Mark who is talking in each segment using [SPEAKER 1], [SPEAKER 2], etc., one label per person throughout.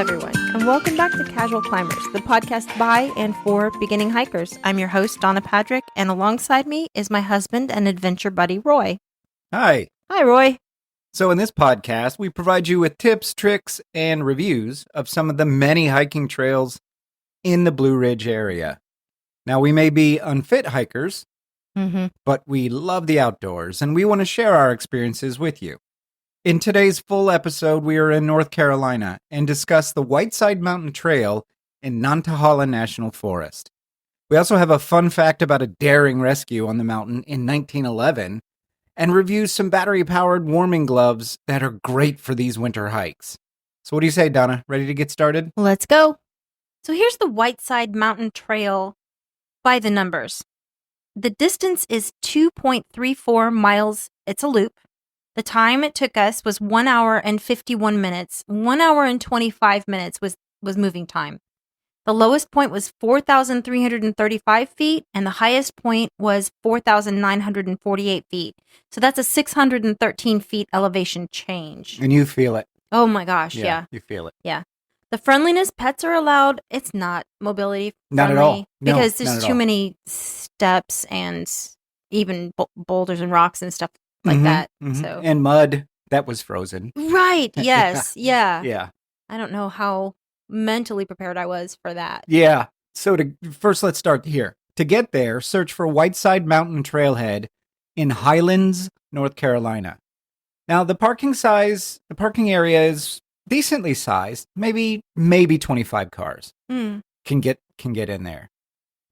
[SPEAKER 1] everyone, and welcome back to Casual Climbers, the podcast by and for beginning hikers. I'm your host, Donna Patrick, and alongside me is my husband and adventure buddy, Roy.
[SPEAKER 2] Hi.
[SPEAKER 1] Hi, Roy.
[SPEAKER 2] So in this podcast, we provide you with tips, tricks, and reviews of some of the many hiking trails in the Blue Ridge area. Now, we may be unfit hikers, but we love the outdoors, and we want to share our experiences with you. In today's full episode, we are in North Carolina and discuss the Whiteside Mountain Trail in Nantahala National Forest. We also have a fun fact about a daring rescue on the mountain in 1911 and review some battery-powered warming gloves that are great for these winter hikes. So what do you say, Donna? Ready to get started?
[SPEAKER 1] Let's go. So here's the Whiteside Mountain Trail by the numbers. The distance is 2.34 miles. It's a loop. The time it took us was 1 hour and 51 minutes. 1 hour and 25 minutes was moving time. The lowest point was 4,335 feet, and the highest point was 4,948 feet. So that's a 613 feet elevation change.
[SPEAKER 2] And you feel it.
[SPEAKER 1] Oh my gosh, yeah.
[SPEAKER 2] You feel it.
[SPEAKER 1] Yeah. The friendliness, pets are allowed. It's not mobility friendly.
[SPEAKER 2] Not at all. No,
[SPEAKER 1] because there's too many steps and even boulders and rocks and stuff like that. So
[SPEAKER 2] And mud that was frozen.
[SPEAKER 1] Right. Yes. Yeah.
[SPEAKER 2] Yeah.
[SPEAKER 1] I don't know how mentally prepared I was for that.
[SPEAKER 2] Yeah. So first, let's start here. To get there, search for Whiteside Mountain Trailhead in Highlands, North Carolina. Now, the parking area is decently sized. Maybe 25 cars can get in there.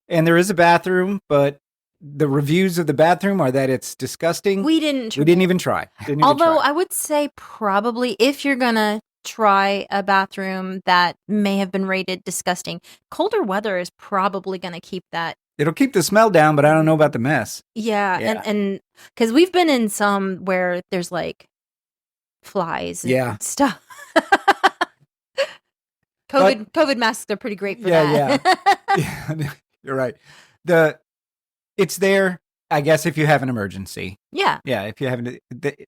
[SPEAKER 2] And there is a bathroom, but the reviews of the bathroom are that it's disgusting.
[SPEAKER 1] We didn't
[SPEAKER 2] even try.
[SPEAKER 1] Although I would say probably if you're going to try a bathroom that may have been rated disgusting, colder weather is probably going to keep that.
[SPEAKER 2] It'll keep the smell down, but I don't know about the mess.
[SPEAKER 1] Yeah. And because we've been in some where there's like flies and stuff. COVID masks are pretty great for that.
[SPEAKER 2] Yeah. You're right. It's there, I guess, if you have an emergency.
[SPEAKER 1] Yeah.
[SPEAKER 2] Yeah, if you haven't,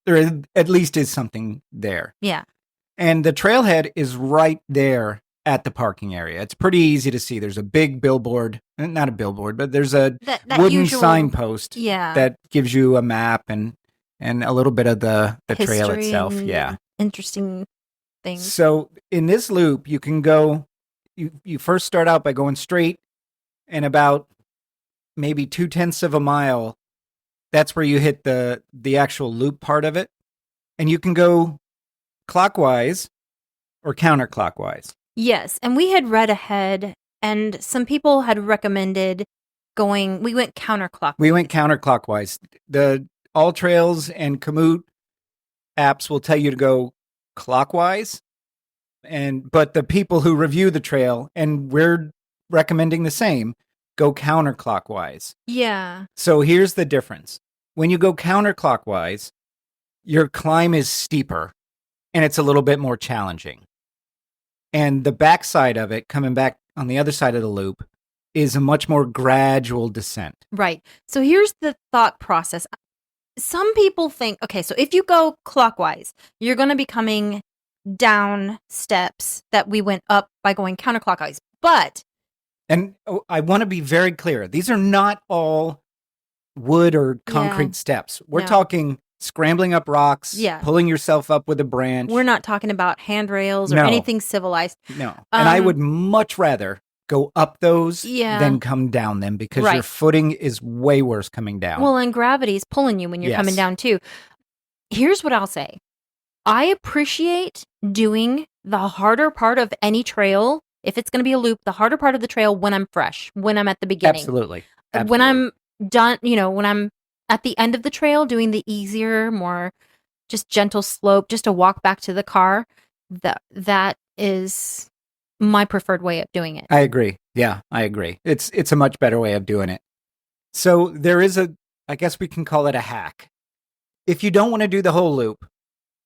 [SPEAKER 2] there at least is something there.
[SPEAKER 1] Yeah.
[SPEAKER 2] And the trailhead is right there at the parking area. It's pretty easy to see. There's a big billboard, not a billboard, but there's a
[SPEAKER 1] that
[SPEAKER 2] wooden signpost
[SPEAKER 1] that
[SPEAKER 2] gives you a map and a little bit of the trail itself. Yeah.
[SPEAKER 1] Interesting things.
[SPEAKER 2] So in this loop, you can go, you first start out by going straight and about maybe 0.2 of a mile, that's where you hit the actual loop part of it. And you can go clockwise or counterclockwise.
[SPEAKER 1] Yes. And we had read ahead, and some people had recommended we went counterclockwise. The All Trails and Komoot apps will tell you to go clockwise. But the people who review the trail, and we're recommending the same, go counterclockwise. Yeah.
[SPEAKER 2] So here's the difference. When you go counterclockwise, your climb is steeper and it's a little bit more challenging. And the backside of it, coming back on the other side of the loop, is a much more gradual descent.
[SPEAKER 1] Right. So here's the thought process. Some people think, okay, so if you go clockwise, you're going to be coming down steps that we went up by going counterclockwise.
[SPEAKER 2] And I want to be very clear. These are not all wood or concrete steps. We're talking scrambling up rocks, pulling yourself up with a branch.
[SPEAKER 1] We're not talking about handrails or anything civilized.
[SPEAKER 2] No. And I would much rather go up those than come down them because your footing is way worse coming down.
[SPEAKER 1] Well, and gravity is pulling you when you're coming down too. Here's what I'll say. I appreciate doing the harder part of any trail. If it's going to be a loop, the harder part of the trail when I'm fresh, when I'm at the beginning.
[SPEAKER 2] Absolutely.
[SPEAKER 1] When I'm done, when I'm at the end of the trail, doing the easier, more just gentle slope, just to walk back to the car, that is my preferred way of doing it.
[SPEAKER 2] I agree. Yeah, I agree. It's a much better way of doing it. So there is I guess we can call it a hack. If you don't want to do the whole loop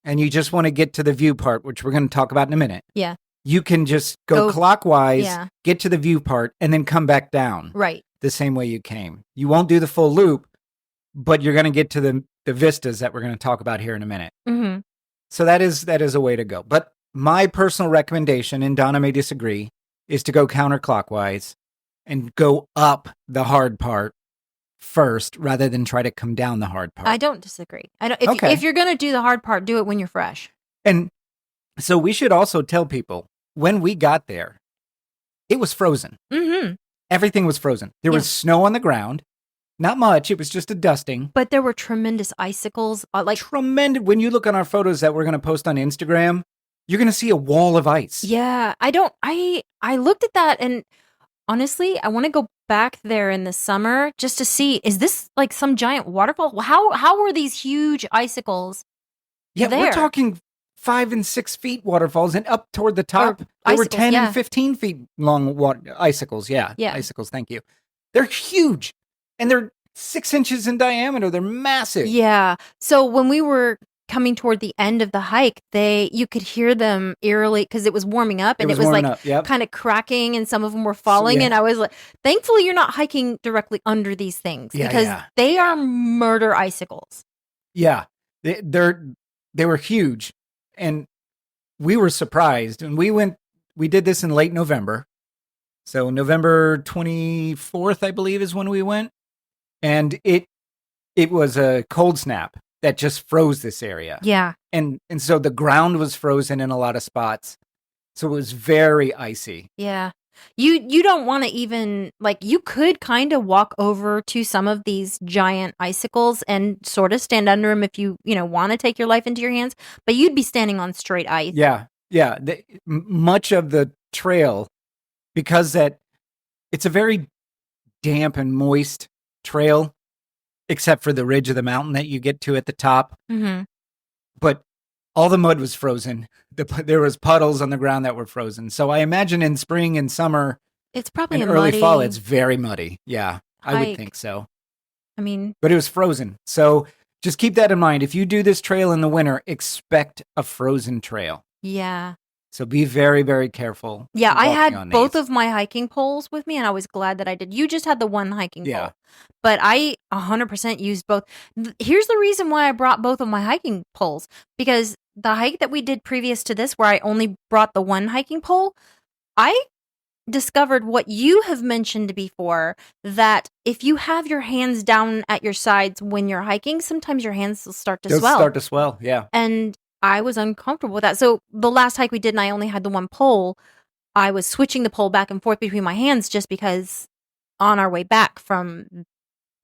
[SPEAKER 2] and you just want to get to the view part, which we're going to talk about in a minute.
[SPEAKER 1] Yeah.
[SPEAKER 2] You can just go clockwise, get to the view part, and then come back down.
[SPEAKER 1] Right.
[SPEAKER 2] The same way you came. You won't do the full loop, but you're going to get to the vistas that we're going to talk about here in a minute.
[SPEAKER 1] Mm-hmm.
[SPEAKER 2] So that is a way to go. But my personal recommendation, and Donna may disagree, is to go counterclockwise and go up the hard part first rather than try to come down the hard part.
[SPEAKER 1] I don't disagree. I don't.
[SPEAKER 2] Okay.
[SPEAKER 1] If you're going to do the hard part, do it when you're fresh.
[SPEAKER 2] And so we should also tell people, when we got there, it was frozen.
[SPEAKER 1] Mm-hmm.
[SPEAKER 2] Everything was frozen. There was snow on the ground. Not much. It was just a dusting.
[SPEAKER 1] But there were tremendous icicles.
[SPEAKER 2] Tremendous. When you look on our photos that we're going to post on Instagram, you're going to see a wall of ice.
[SPEAKER 1] Yeah. I looked at that, and honestly, I want to go back there in the summer just to see, is this like some giant waterfall? How were these huge icicles
[SPEAKER 2] Yeah,
[SPEAKER 1] there?
[SPEAKER 2] we're talking 5 and 6 feet waterfalls, and up toward the top, there were 10 and 15 feet long icicles. Yeah. Icicles. Thank you. They're huge, and they're 6 inches in diameter. They're massive.
[SPEAKER 1] Yeah. So when we were coming toward the end of the hike, you could hear them eerily because it was warming up, and it was like kind of cracking, and some of them were falling. And I was like, thankfully you're not hiking directly under these things because they are murder icicles.
[SPEAKER 2] Yeah. They were huge, and we were surprised. And we did this in late November. So November 24th, I believe, is when we went. And it was a cold snap that just froze this area.
[SPEAKER 1] Yeah.
[SPEAKER 2] And so the ground was frozen in a lot of spots. So it was very icy.
[SPEAKER 1] Yeah. You don't want to even, like, you could kind of walk over to some of these giant icicles and sort of stand under them if you want to take your life into your hands, but you'd be standing on straight ice.
[SPEAKER 2] Yeah. Yeah. Much of the trail, because it's a very damp and moist trail, except for the ridge of the mountain that you get to at the top.
[SPEAKER 1] Mm-hmm.
[SPEAKER 2] But all the mud was frozen. There was puddles on the ground that were frozen. So I imagine in spring and summer,
[SPEAKER 1] it's probably
[SPEAKER 2] in early fall, it's very muddy. Yeah, I would think so.
[SPEAKER 1] I mean,
[SPEAKER 2] but it was frozen. So just keep that in mind. If you do this trail in the winter, expect a frozen trail.
[SPEAKER 1] Yeah.
[SPEAKER 2] So be very, very careful.
[SPEAKER 1] Yeah, I had both of my hiking poles with me, and I was glad that I did. You just had the one hiking pole. But I 100% used both. Here's the reason why I brought both of my hiking poles. Because the hike that we did previous to this, where I only brought the one hiking pole, I discovered what you have mentioned before, that if you have your hands down at your sides when you're hiking, sometimes your hands will start to swell.
[SPEAKER 2] They'll start to swell, yeah.
[SPEAKER 1] And I was uncomfortable with that. So the last hike we did, and I only had the one pole, I was switching the pole back and forth between my hands just because on our way back from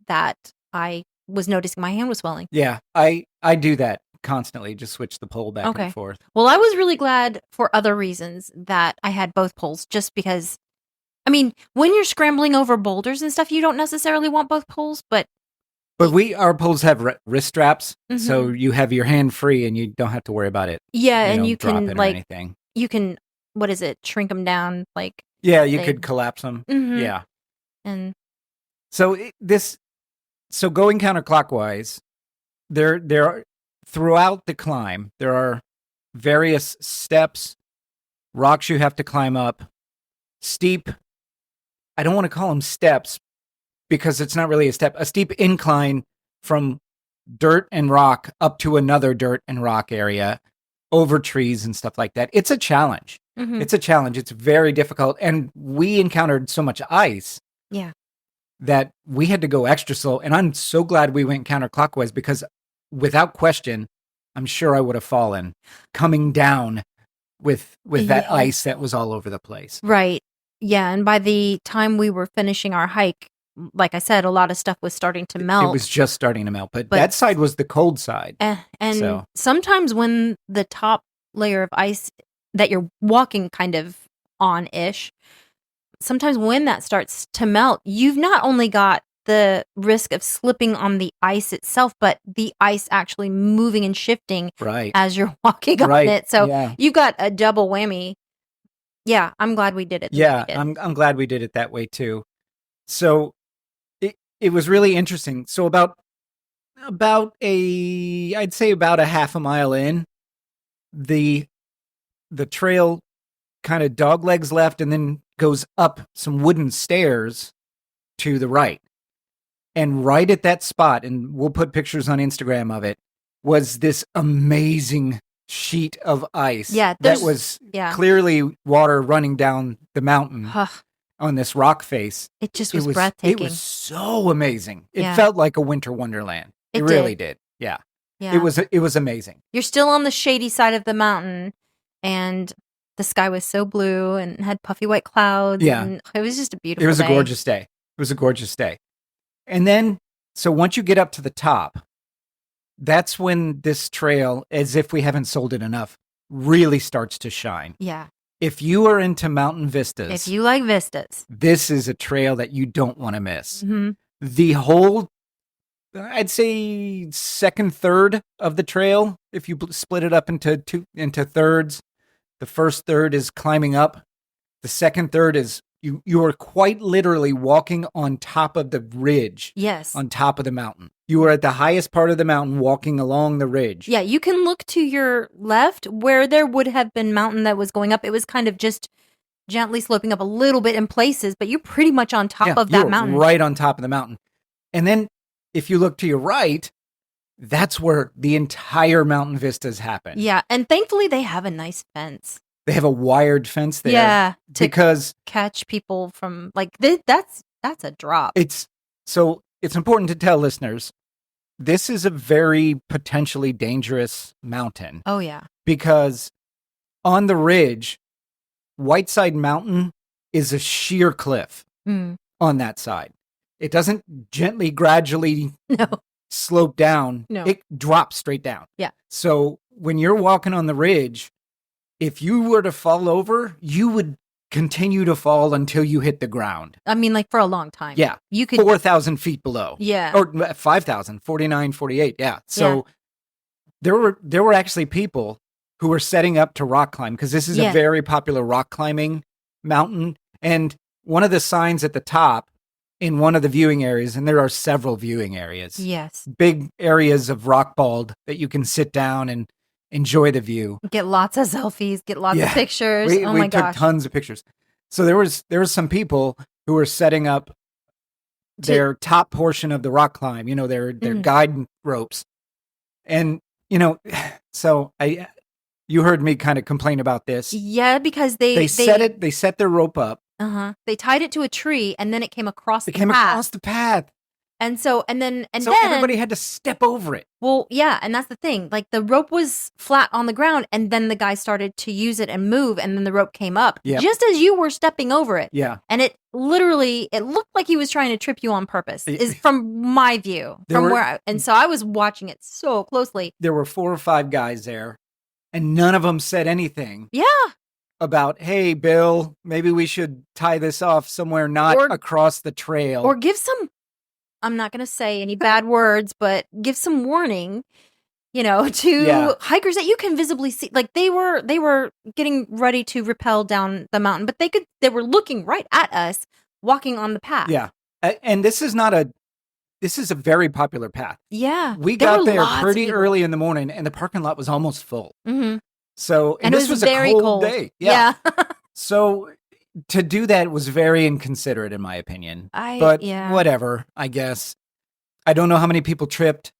[SPEAKER 1] that, I was noticing my hand was swelling.
[SPEAKER 2] Yeah, I do that constantly, just switch the pole back and forth.
[SPEAKER 1] Well, I was really glad for other reasons that I had both poles, just because, I mean, when you're scrambling over boulders and stuff, you don't necessarily want both poles, but
[SPEAKER 2] our poles have wrist straps, so you have your hand free and you don't have to worry about it.
[SPEAKER 1] Yeah, and you can
[SPEAKER 2] anything.
[SPEAKER 1] You can, what is it, shrink them down, like.
[SPEAKER 2] Yeah, you could collapse them.
[SPEAKER 1] Mm-hmm.
[SPEAKER 2] Yeah.
[SPEAKER 1] And
[SPEAKER 2] so going counterclockwise, there are, throughout the climb, there are various steps, rocks you have to climb up, steep. I don't want to call them steps, because it's not really a step, a steep incline from dirt and rock up to another dirt and rock area, over trees and stuff like that. It's a challenge. Mm-hmm. It's a challenge. It's very difficult. And we encountered so much ice that we had to go extra slow. And I'm so glad we went counterclockwise, because without question, I'm sure I would have fallen coming down with that ice that was all over the place.
[SPEAKER 1] Right. Yeah. And by the time we were finishing our hike, like I said, a lot of stuff was starting to melt.
[SPEAKER 2] It was just starting to melt, but that side was the cold side.
[SPEAKER 1] And sometimes when the top layer of ice that you're walking kind of on-ish, sometimes when that starts to melt, you've not only got the risk of slipping on the ice itself, but the ice actually moving and shifting as you're walking on it. So you got a double whammy. Yeah, I'm glad we did it.
[SPEAKER 2] Yeah, I'm glad we did it that way too. So it was really interesting. So I'd say about a half a mile in, the trail kind of doglegs left and then goes up some wooden stairs to the right. And right at that spot, and we'll put pictures on Instagram of it, was this amazing sheet of ice
[SPEAKER 1] Yeah,
[SPEAKER 2] that was clearly water running down the mountain on this rock face.
[SPEAKER 1] It just was breathtaking.
[SPEAKER 2] It was so amazing. It
[SPEAKER 1] Yeah.
[SPEAKER 2] felt like a winter wonderland. It really did. Yeah.
[SPEAKER 1] Yeah.
[SPEAKER 2] It was amazing.
[SPEAKER 1] You're still on the shady side of the mountain, and the sky was so blue and had puffy white clouds.
[SPEAKER 2] Yeah.
[SPEAKER 1] And it was just a beautiful day.
[SPEAKER 2] It was a gorgeous day. It was a gorgeous day. And then, so once you get up to the top, that's when this trail, as if we haven't sold it enough, really starts to shine.
[SPEAKER 1] Yeah.
[SPEAKER 2] If you are into mountain vistas,
[SPEAKER 1] if you like vistas,
[SPEAKER 2] this is a trail that you don't want to miss.
[SPEAKER 1] Mm-hmm.
[SPEAKER 2] The whole, I'd say, second third of the trail, if you split it up into thirds, the first third is climbing up. The second third is you are quite literally walking on top of the ridge.
[SPEAKER 1] Yes.
[SPEAKER 2] On top of the mountain. You are at the highest part of the mountain walking along the ridge.
[SPEAKER 1] Yeah, you can look to your left where there would have been mountain that was going up. It was kind of just gently sloping up a little bit in places, but you're pretty much on top of that mountain.
[SPEAKER 2] Right on top of the mountain. And then if you look to your right, that's where the entire mountain vistas happen.
[SPEAKER 1] Yeah, and thankfully they have a nice fence.
[SPEAKER 2] They have a wired fence there.
[SPEAKER 1] Yeah,
[SPEAKER 2] because
[SPEAKER 1] catch people from that's a drop.
[SPEAKER 2] It's important to tell listeners, this is a very potentially dangerous mountain.
[SPEAKER 1] Oh yeah.
[SPEAKER 2] Because on the ridge, Whiteside Mountain is a sheer cliff on that side. It doesn't gently, gradually slope down.
[SPEAKER 1] No.
[SPEAKER 2] It drops straight down.
[SPEAKER 1] Yeah.
[SPEAKER 2] So when you're walking on the ridge, if you were to fall over, you would continue to fall until you hit the ground.
[SPEAKER 1] I mean, like for a long time.
[SPEAKER 2] Yeah.
[SPEAKER 1] You could
[SPEAKER 2] 4,000 feet below.
[SPEAKER 1] Yeah.
[SPEAKER 2] Or 5,000, 49, 48. Yeah. So there were actually people who were setting up to rock climb because this is a very popular rock climbing mountain. And one of the signs at the top in one of the viewing areas, and there are several viewing areas.
[SPEAKER 1] Yes.
[SPEAKER 2] Big areas of rock bald that you can sit down and enjoy the view.
[SPEAKER 1] Get lots of selfies, get lots of pictures.
[SPEAKER 2] We
[SPEAKER 1] my gosh.
[SPEAKER 2] took tons of pictures. So there was some people who were setting up their top portion of the rock climb, their guide ropes. And, so you heard me kind of complain about this.
[SPEAKER 1] Yeah, because they
[SPEAKER 2] set their rope up.
[SPEAKER 1] They tied it to a tree and then it came across
[SPEAKER 2] across the path.
[SPEAKER 1] And then
[SPEAKER 2] everybody had to step over it.
[SPEAKER 1] Well, yeah, and that's the thing. Like the rope was flat on the ground, and then the guy started to use it and move, and then the rope came up just as you were stepping over it.
[SPEAKER 2] Yeah,
[SPEAKER 1] and it looked like he was trying to trip you on purpose. Is from my view, so I was watching it so closely.
[SPEAKER 2] There were 4 or 5 guys there, and none of them said anything.
[SPEAKER 1] Yeah.
[SPEAKER 2] About, hey, Bill, maybe we should tie this off somewhere across the trail,
[SPEAKER 1] or give some. I'm not going to say any bad words, but give some warning, to hikers that you can visibly see. Like they were getting ready to rappel down the mountain, but they were looking right at us walking on the path.
[SPEAKER 2] Yeah. And this is a very popular path.
[SPEAKER 1] Yeah.
[SPEAKER 2] We got there pretty early in the morning and the parking lot was almost full.
[SPEAKER 1] Mm-hmm.
[SPEAKER 2] So, and this was
[SPEAKER 1] very
[SPEAKER 2] a cold day. Yeah.
[SPEAKER 1] So
[SPEAKER 2] to do that was very inconsiderate, in my opinion. Whatever, I guess. I don't know how many people tripped.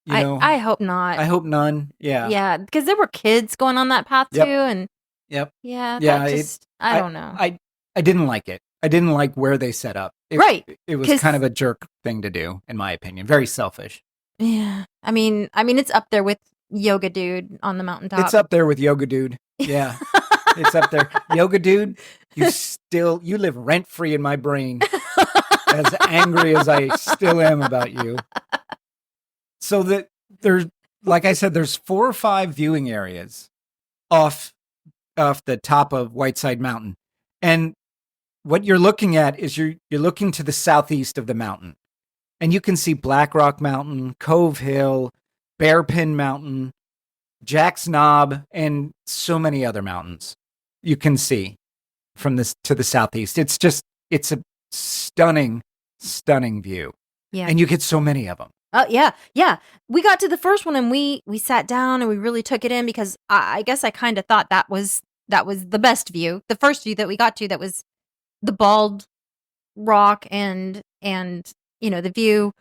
[SPEAKER 1] I hope not.
[SPEAKER 2] I hope none. Yeah.
[SPEAKER 1] Yeah, because there were kids going on that path too, and
[SPEAKER 2] yeah,
[SPEAKER 1] I don't know.
[SPEAKER 2] I didn't like it. I didn't like where they set up. It was kind of a jerk thing to do, in my opinion. Very selfish.
[SPEAKER 1] Yeah. I mean, it's up there with Yoga Dude on the mountaintop.
[SPEAKER 2] It's up there with Yoga Dude. Yeah. It's up there. Yoga Dude, you live rent free in my brain. As angry as I still am about you. So there's, like I said, there's 4 or 5 viewing areas off the top of Whiteside Mountain. And what you're looking at is you're looking to the southeast of the mountain. And you can see Black Rock Mountain, Cove Hill, Bearpin Mountain, Jack's Knob, and so many other mountains you can see from this to the southeast. It's a stunning view.
[SPEAKER 1] Yeah.
[SPEAKER 2] And you get so many of them.
[SPEAKER 1] Oh, yeah. Yeah. We got to the first one and we sat down and we really took it in because I guess I kind of thought that was the best view. The first view that we got to, that was the bald rock and the view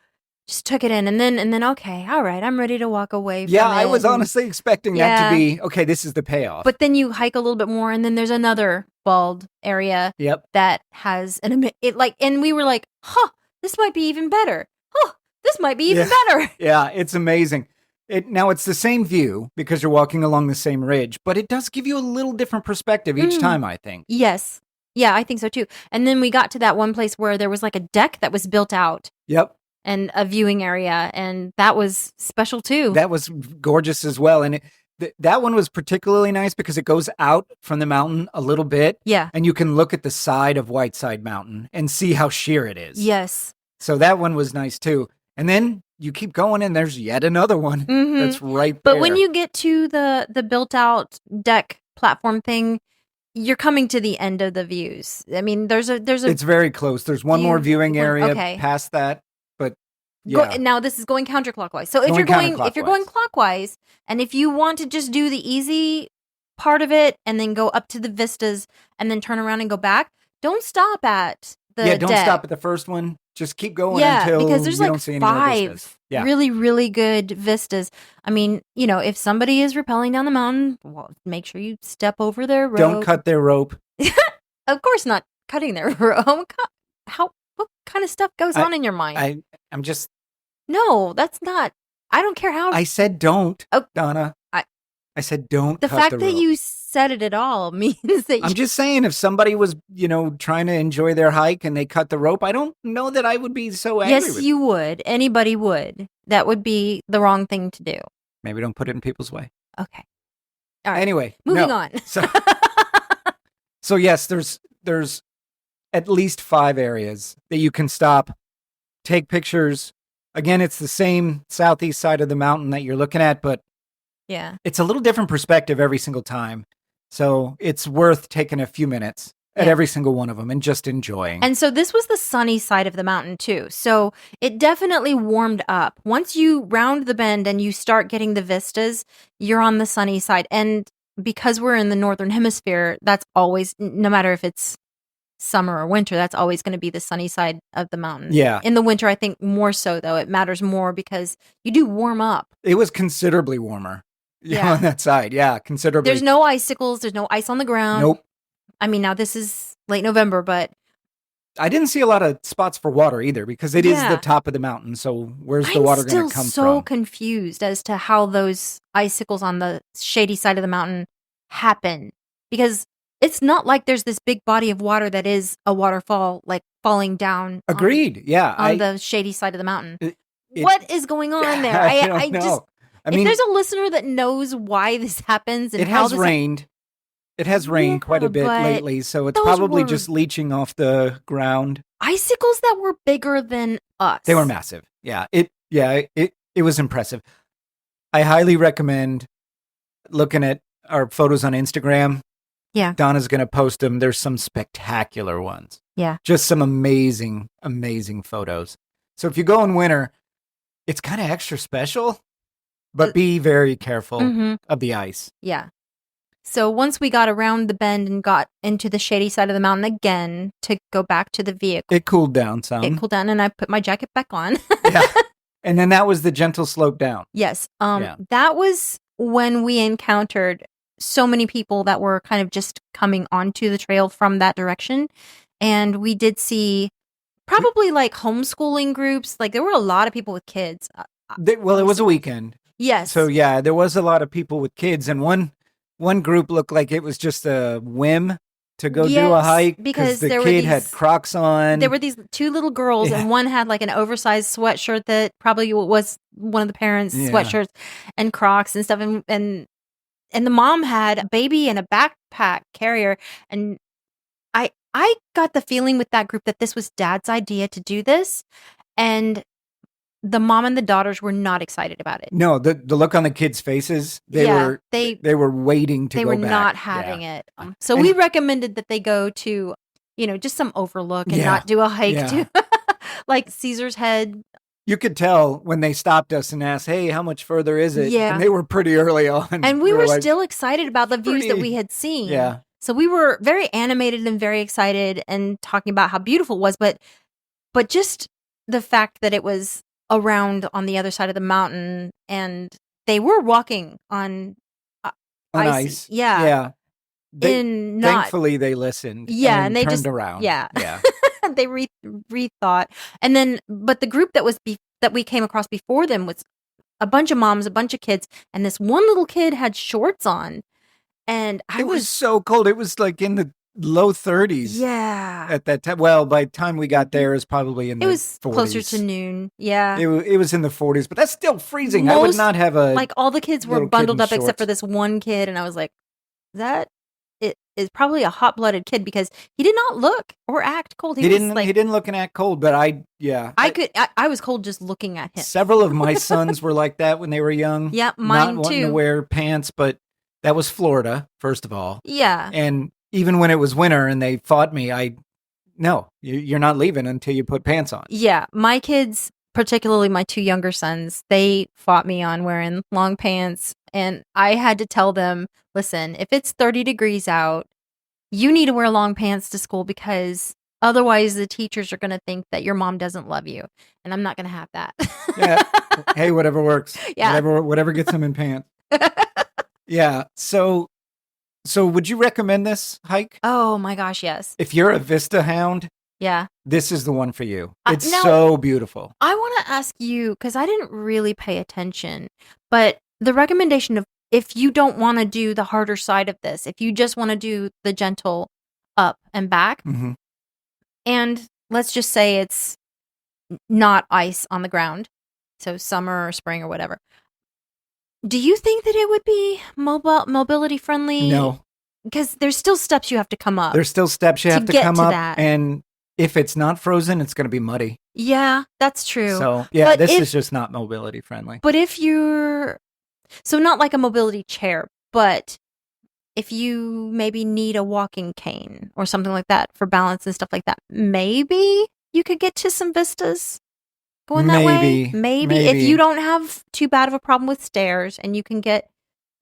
[SPEAKER 1] just took it in, and then okay, all right, I'm ready to walk away from
[SPEAKER 2] Yeah,
[SPEAKER 1] it.
[SPEAKER 2] I was honestly expecting that to be, okay, this is the payoff.
[SPEAKER 1] But then you hike a little bit more, and then there's another bald area that has and we were like, huh, this might be even better. Huh, this might be even better.
[SPEAKER 2] Yeah, it's amazing. Now, it's the same view because you're walking along the same ridge, but it does give you a little different perspective each time, I think.
[SPEAKER 1] Yes. Yeah, I think so too. And then we got to that one place where there was like a deck that was built out.
[SPEAKER 2] Yep.
[SPEAKER 1] And a viewing area, and that was special too.
[SPEAKER 2] That was gorgeous as well. And that one was particularly nice because it goes out from the mountain a little bit.
[SPEAKER 1] Yeah.
[SPEAKER 2] And you can look at the side of Whiteside Mountain and see how sheer it is.
[SPEAKER 1] Yes.
[SPEAKER 2] So that one was nice too. And then you keep going and there's yet another one that's right there.
[SPEAKER 1] But when you get to the built out deck platform thing, you're coming to the end of the views. I mean, there's a
[SPEAKER 2] It's very close. There's one more viewing area past that. But yeah.
[SPEAKER 1] Now this is going counterclockwise. So if you're going clockwise, and if you want to just do the easy part of it and then go up to the vistas and then turn around and go back, don't stop at the
[SPEAKER 2] don't
[SPEAKER 1] deck.
[SPEAKER 2] stop at the first one. Just keep going until
[SPEAKER 1] because there's
[SPEAKER 2] you
[SPEAKER 1] like
[SPEAKER 2] don't see any more vistas.
[SPEAKER 1] really, really good vistas. I mean, if somebody is rappelling down the mountain, well, make sure you step over their rope.
[SPEAKER 2] Don't cut their rope.
[SPEAKER 1] Of course not cutting their rope. What kind of stuff goes on in your mind?
[SPEAKER 2] I'm just...
[SPEAKER 1] No, that's not... I don't care how...
[SPEAKER 2] I said don't, Donna. I said don't cut the rope.
[SPEAKER 1] The fact that you said it at all means that...
[SPEAKER 2] I'm just saying, if somebody was, trying to enjoy their hike and they cut the rope, I don't know that I would be so angry
[SPEAKER 1] Yes, you would. Anybody would. That would be the wrong thing to do.
[SPEAKER 2] Maybe don't put it in people's way.
[SPEAKER 1] Okay. All right.
[SPEAKER 2] Anyway.
[SPEAKER 1] Moving on.
[SPEAKER 2] So yes, there's at least 5 areas that you can stop, take pictures. Again, it's the same southeast side of the mountain that you're looking at, but it's a little different perspective every single time. So it's worth taking a few minutes at every single one of them and just enjoying.
[SPEAKER 1] And so this was the sunny side of the mountain too. So it definitely warmed up. Once you round the bend and you start getting the vistas, you're on the sunny side. And because we're in the northern hemisphere, that's always, no matter if it's summer or winter, that's always going to be the sunny side of the mountain.
[SPEAKER 2] Yeah.
[SPEAKER 1] In the winter, I think more so, though. It matters more because you do warm up.
[SPEAKER 2] It was considerably warmer on that side. Yeah, considerably.
[SPEAKER 1] There's no icicles. There's no ice on the ground.
[SPEAKER 2] Nope.
[SPEAKER 1] I mean, now this is late November, but...
[SPEAKER 2] I didn't see a lot of spots for water either because it is the top of the mountain. So where's the water going to come from?
[SPEAKER 1] I'm so confused as to how those icicles on the shady side of the mountain happen. Because it's not like there's this big body of water that is a waterfall, like falling down.
[SPEAKER 2] Agreed.
[SPEAKER 1] On the shady side of the mountain. What is going on there?
[SPEAKER 2] I don't know.
[SPEAKER 1] I mean, if there's a listener that knows why this happens and
[SPEAKER 2] it has rained. It has rained quite a bit lately, so it's probably just leaching off the ground.
[SPEAKER 1] Icicles that were bigger than us.
[SPEAKER 2] They were massive. Yeah. It was impressive. I highly recommend looking at our photos on Instagram.
[SPEAKER 1] Yeah.
[SPEAKER 2] Donna's going to post them. There's some spectacular ones.
[SPEAKER 1] Yeah.
[SPEAKER 2] Just some amazing, amazing photos. So if you go in winter, it's kind of extra special, but be very careful of the ice.
[SPEAKER 1] Yeah. So once we got around the bend and got into the shady side of the mountain again to go back to the vehicle.
[SPEAKER 2] It cooled down some.
[SPEAKER 1] It cooled down and I put my jacket back on.
[SPEAKER 2] Yeah. And then that was the gentle slope down.
[SPEAKER 1] Yes. That was when we encountered so many people that were kind of just coming onto the trail from that direction. And we did see probably like homeschooling groups. Like there were a lot of people with kids.
[SPEAKER 2] It was a weekend.
[SPEAKER 1] Yes.
[SPEAKER 2] So yeah, there was a lot of people with kids. And one group looked like it was just a whim to go do a hike because the kid had Crocs on.
[SPEAKER 1] There were these 2 little girls and one had like an oversized sweatshirt that probably was one of the parents' sweatshirts and Crocs and stuff. And the mom had a baby and a backpack carrier. And I got the feeling with that group that this was Dad's idea to do this. And the mom and the daughters were not excited about it.
[SPEAKER 2] No, the look on the kids' faces, they were waiting to go back.
[SPEAKER 1] They were not having it. So we recommended that they go to, just some overlook and not do a hike to like Caesar's Head.
[SPEAKER 2] You could tell when they stopped us and asked, hey, how much further is it?
[SPEAKER 1] Yeah.
[SPEAKER 2] And they were pretty early on.
[SPEAKER 1] And we were still excited about the views that we had seen.
[SPEAKER 2] Yeah.
[SPEAKER 1] So we were very animated and very excited and talking about how beautiful it was. But just the fact that it was around on the other side of the mountain, and they were walking on
[SPEAKER 2] On
[SPEAKER 1] icy.
[SPEAKER 2] ice.
[SPEAKER 1] Yeah.
[SPEAKER 2] Yeah.
[SPEAKER 1] Thankfully
[SPEAKER 2] they listened
[SPEAKER 1] Yeah,
[SPEAKER 2] and
[SPEAKER 1] they
[SPEAKER 2] turned
[SPEAKER 1] just
[SPEAKER 2] around.
[SPEAKER 1] Yeah.
[SPEAKER 2] Yeah.
[SPEAKER 1] They rethought. And then but the group that we came across before them was a bunch of moms, a bunch of kids, and this one little kid had shorts on. And
[SPEAKER 2] It was so cold. It was like in the low 30s.
[SPEAKER 1] Yeah.
[SPEAKER 2] At that time. Well, by the time we got there, it was probably in the 40s.
[SPEAKER 1] It was closer to noon. Yeah.
[SPEAKER 2] It was in the 40s, but that's still freezing. I would not have a
[SPEAKER 1] like all the kids were bundled up except for this one kid, and I was like, that it is probably a hot-blooded kid because he did not look or act cold.
[SPEAKER 2] He didn't look and act cold, but I
[SPEAKER 1] was cold just looking at him.
[SPEAKER 2] Several of my sons were like that when they were young.
[SPEAKER 1] Yeah, mine
[SPEAKER 2] not wanting
[SPEAKER 1] too.
[SPEAKER 2] to wear pants, but that was Florida, first of all.
[SPEAKER 1] Yeah.
[SPEAKER 2] And even when it was winter and they fought me, no, you're not leaving until you put pants on.
[SPEAKER 1] Yeah, my kids, particularly my two younger sons, they fought me on wearing long pants, and I had to tell them, listen, if it's 30 degrees out, you need to wear long pants to school because otherwise the teachers are going to think that your mom doesn't love you, and I'm not going to have that.
[SPEAKER 2] Yeah. Hey, whatever works.
[SPEAKER 1] Yeah.
[SPEAKER 2] Whatever gets them in pants. Yeah. So would you recommend this hike?
[SPEAKER 1] Oh my gosh, yes.
[SPEAKER 2] If you're a Vista hound,
[SPEAKER 1] yeah,
[SPEAKER 2] this is the one for you. It's
[SPEAKER 1] now,
[SPEAKER 2] so beautiful.
[SPEAKER 1] I want to ask you, because I didn't really pay attention, but the recommendation of if you don't want to do the harder side of this, if you just want to do the gentle up and back,
[SPEAKER 2] mm-hmm.
[SPEAKER 1] and let's just say it's not ice on the ground, so summer or spring or whatever, do you think that it would be mobility friendly?
[SPEAKER 2] No.
[SPEAKER 1] Because there's still steps you have to come up.
[SPEAKER 2] There's still steps you have to come up.
[SPEAKER 1] That.
[SPEAKER 2] And if it's not frozen, it's going to be muddy.
[SPEAKER 1] Yeah, that's true.
[SPEAKER 2] So, yeah, this is just not mobility friendly.
[SPEAKER 1] But if you're... So not like a mobility chair, but if you maybe need a walking cane or something like that for balance and stuff like that, maybe you could get to some vistas. Going that way? Maybe. If you don't have too bad of a problem with stairs and you can get,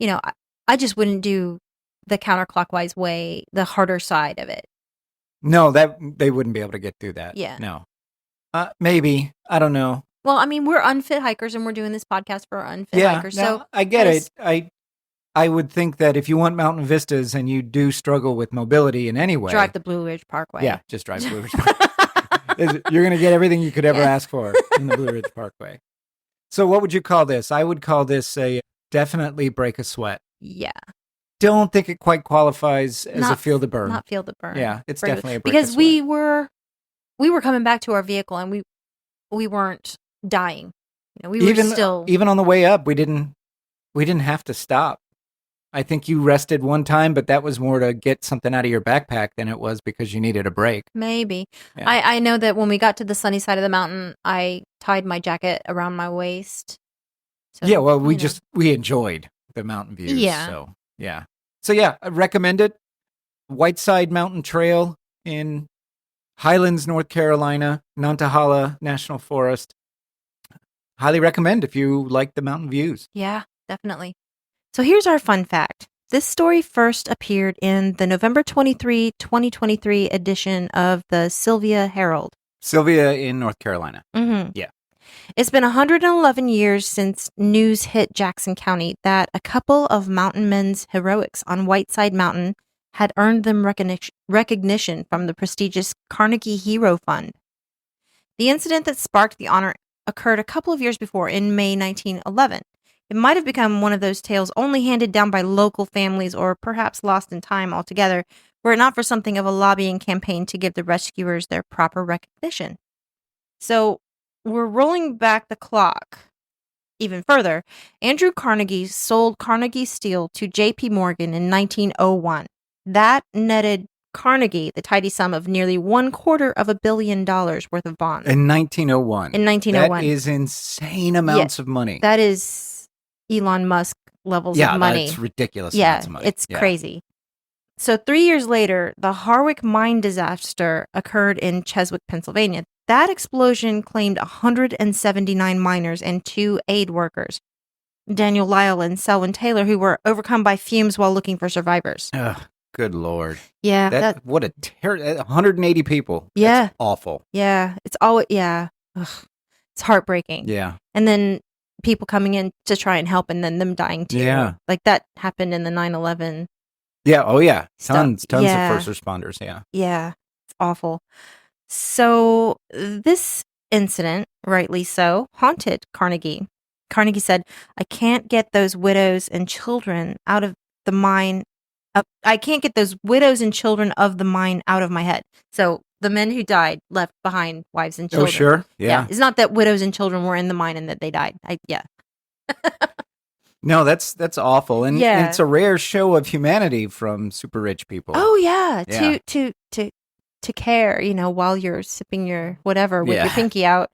[SPEAKER 1] I just wouldn't do the counterclockwise way, the harder side of it.
[SPEAKER 2] No, they wouldn't be able to get through that.
[SPEAKER 1] Yeah.
[SPEAKER 2] No. Maybe. I don't know.
[SPEAKER 1] Well, I mean, we're unfit hikers and we're doing this podcast for unfit hikers.
[SPEAKER 2] No,
[SPEAKER 1] so
[SPEAKER 2] I get it. I would think that if you want mountain vistas and you do struggle with mobility in any way,
[SPEAKER 1] drive the Blue Ridge Parkway.
[SPEAKER 2] Yeah, just drive the Blue Ridge Parkway. You're going to get everything you could ever ask for in the Blue Ridge Parkway. So what would you call this? I would call this a definitely break a sweat.
[SPEAKER 1] Yeah.
[SPEAKER 2] Don't think it quite qualifies as a feel the burn.
[SPEAKER 1] Not feel the burn.
[SPEAKER 2] Yeah, it's definitely a break
[SPEAKER 1] because
[SPEAKER 2] a sweat.
[SPEAKER 1] we were coming back to our vehicle and we weren't dying. We were still
[SPEAKER 2] even on the way up. We didn't have to stop. I think you rested one time, but that was more to get something out of your backpack than it was because you needed a break.
[SPEAKER 1] Maybe.
[SPEAKER 2] Yeah.
[SPEAKER 1] I know that when we got to the sunny side of the mountain, I tied my jacket around my waist.
[SPEAKER 2] So, yeah, well, we enjoyed the mountain views.
[SPEAKER 1] Yeah.
[SPEAKER 2] So yeah, I recommend it. Whiteside Mountain Trail in Highlands, North Carolina, Nantahala National Forest. Highly recommend if you like the mountain views.
[SPEAKER 1] Yeah, definitely. So here's our fun fact. This story first appeared in the November 23, 2023 edition of the Sylvia Herald.
[SPEAKER 2] Sylvia in North Carolina.
[SPEAKER 1] Mm-hmm.
[SPEAKER 2] Yeah.
[SPEAKER 1] It's been 111 years since news hit Jackson County that a couple of mountain men's heroics on Whiteside Mountain had earned them recognition from the prestigious Carnegie Hero Fund. The incident that sparked the honor occurred a couple of years before, in May 1911. It might have become one of those tales only handed down by local families or perhaps lost in time altogether, were it not for something of a lobbying campaign to give the rescuers their proper recognition. So, we're rolling back the clock even further. Andrew Carnegie sold Carnegie Steel to J.P. Morgan in 1901. That netted Carnegie the tidy sum of nearly $750 million worth of bonds.
[SPEAKER 2] In 1901.
[SPEAKER 1] In 1901.
[SPEAKER 2] That is insane amounts of money.
[SPEAKER 1] That is Elon Musk levels of money.
[SPEAKER 2] Yeah, that's ridiculous amounts of money.
[SPEAKER 1] It's crazy. So 3 years later, the Harwick mine disaster occurred in Cheswick, Pennsylvania. That explosion claimed 179 miners and 2 aid workers, Daniel Lyle and Selwyn Taylor, who were overcome by fumes while looking for survivors.
[SPEAKER 2] Ugh, good Lord.
[SPEAKER 1] Yeah.
[SPEAKER 2] What a 180 people.
[SPEAKER 1] Yeah.
[SPEAKER 2] That's awful.
[SPEAKER 1] Yeah. It's always, yeah. Ugh. It's heartbreaking.
[SPEAKER 2] Yeah.
[SPEAKER 1] And then people coming in to try and help and then them dying too.
[SPEAKER 2] Yeah.
[SPEAKER 1] Like that happened in the 9/11.
[SPEAKER 2] Yeah. Oh, yeah.
[SPEAKER 1] Stuff.
[SPEAKER 2] Tons
[SPEAKER 1] Yeah.
[SPEAKER 2] of first responders. Yeah.
[SPEAKER 1] Yeah. It's awful. So this incident, rightly so, haunted Carnegie. Carnegie said, I can't get those widows and children out of the mine. I can't get those widows and children of the mine out of my head. So the men who died left behind wives and children.
[SPEAKER 2] Oh, sure. Yeah.
[SPEAKER 1] It's not that widows and children were in the mine and that they died.
[SPEAKER 2] No, that's awful. And it's a rare show of humanity from super rich people.
[SPEAKER 1] Oh, yeah. To care, while you're sipping your whatever with your pinky out.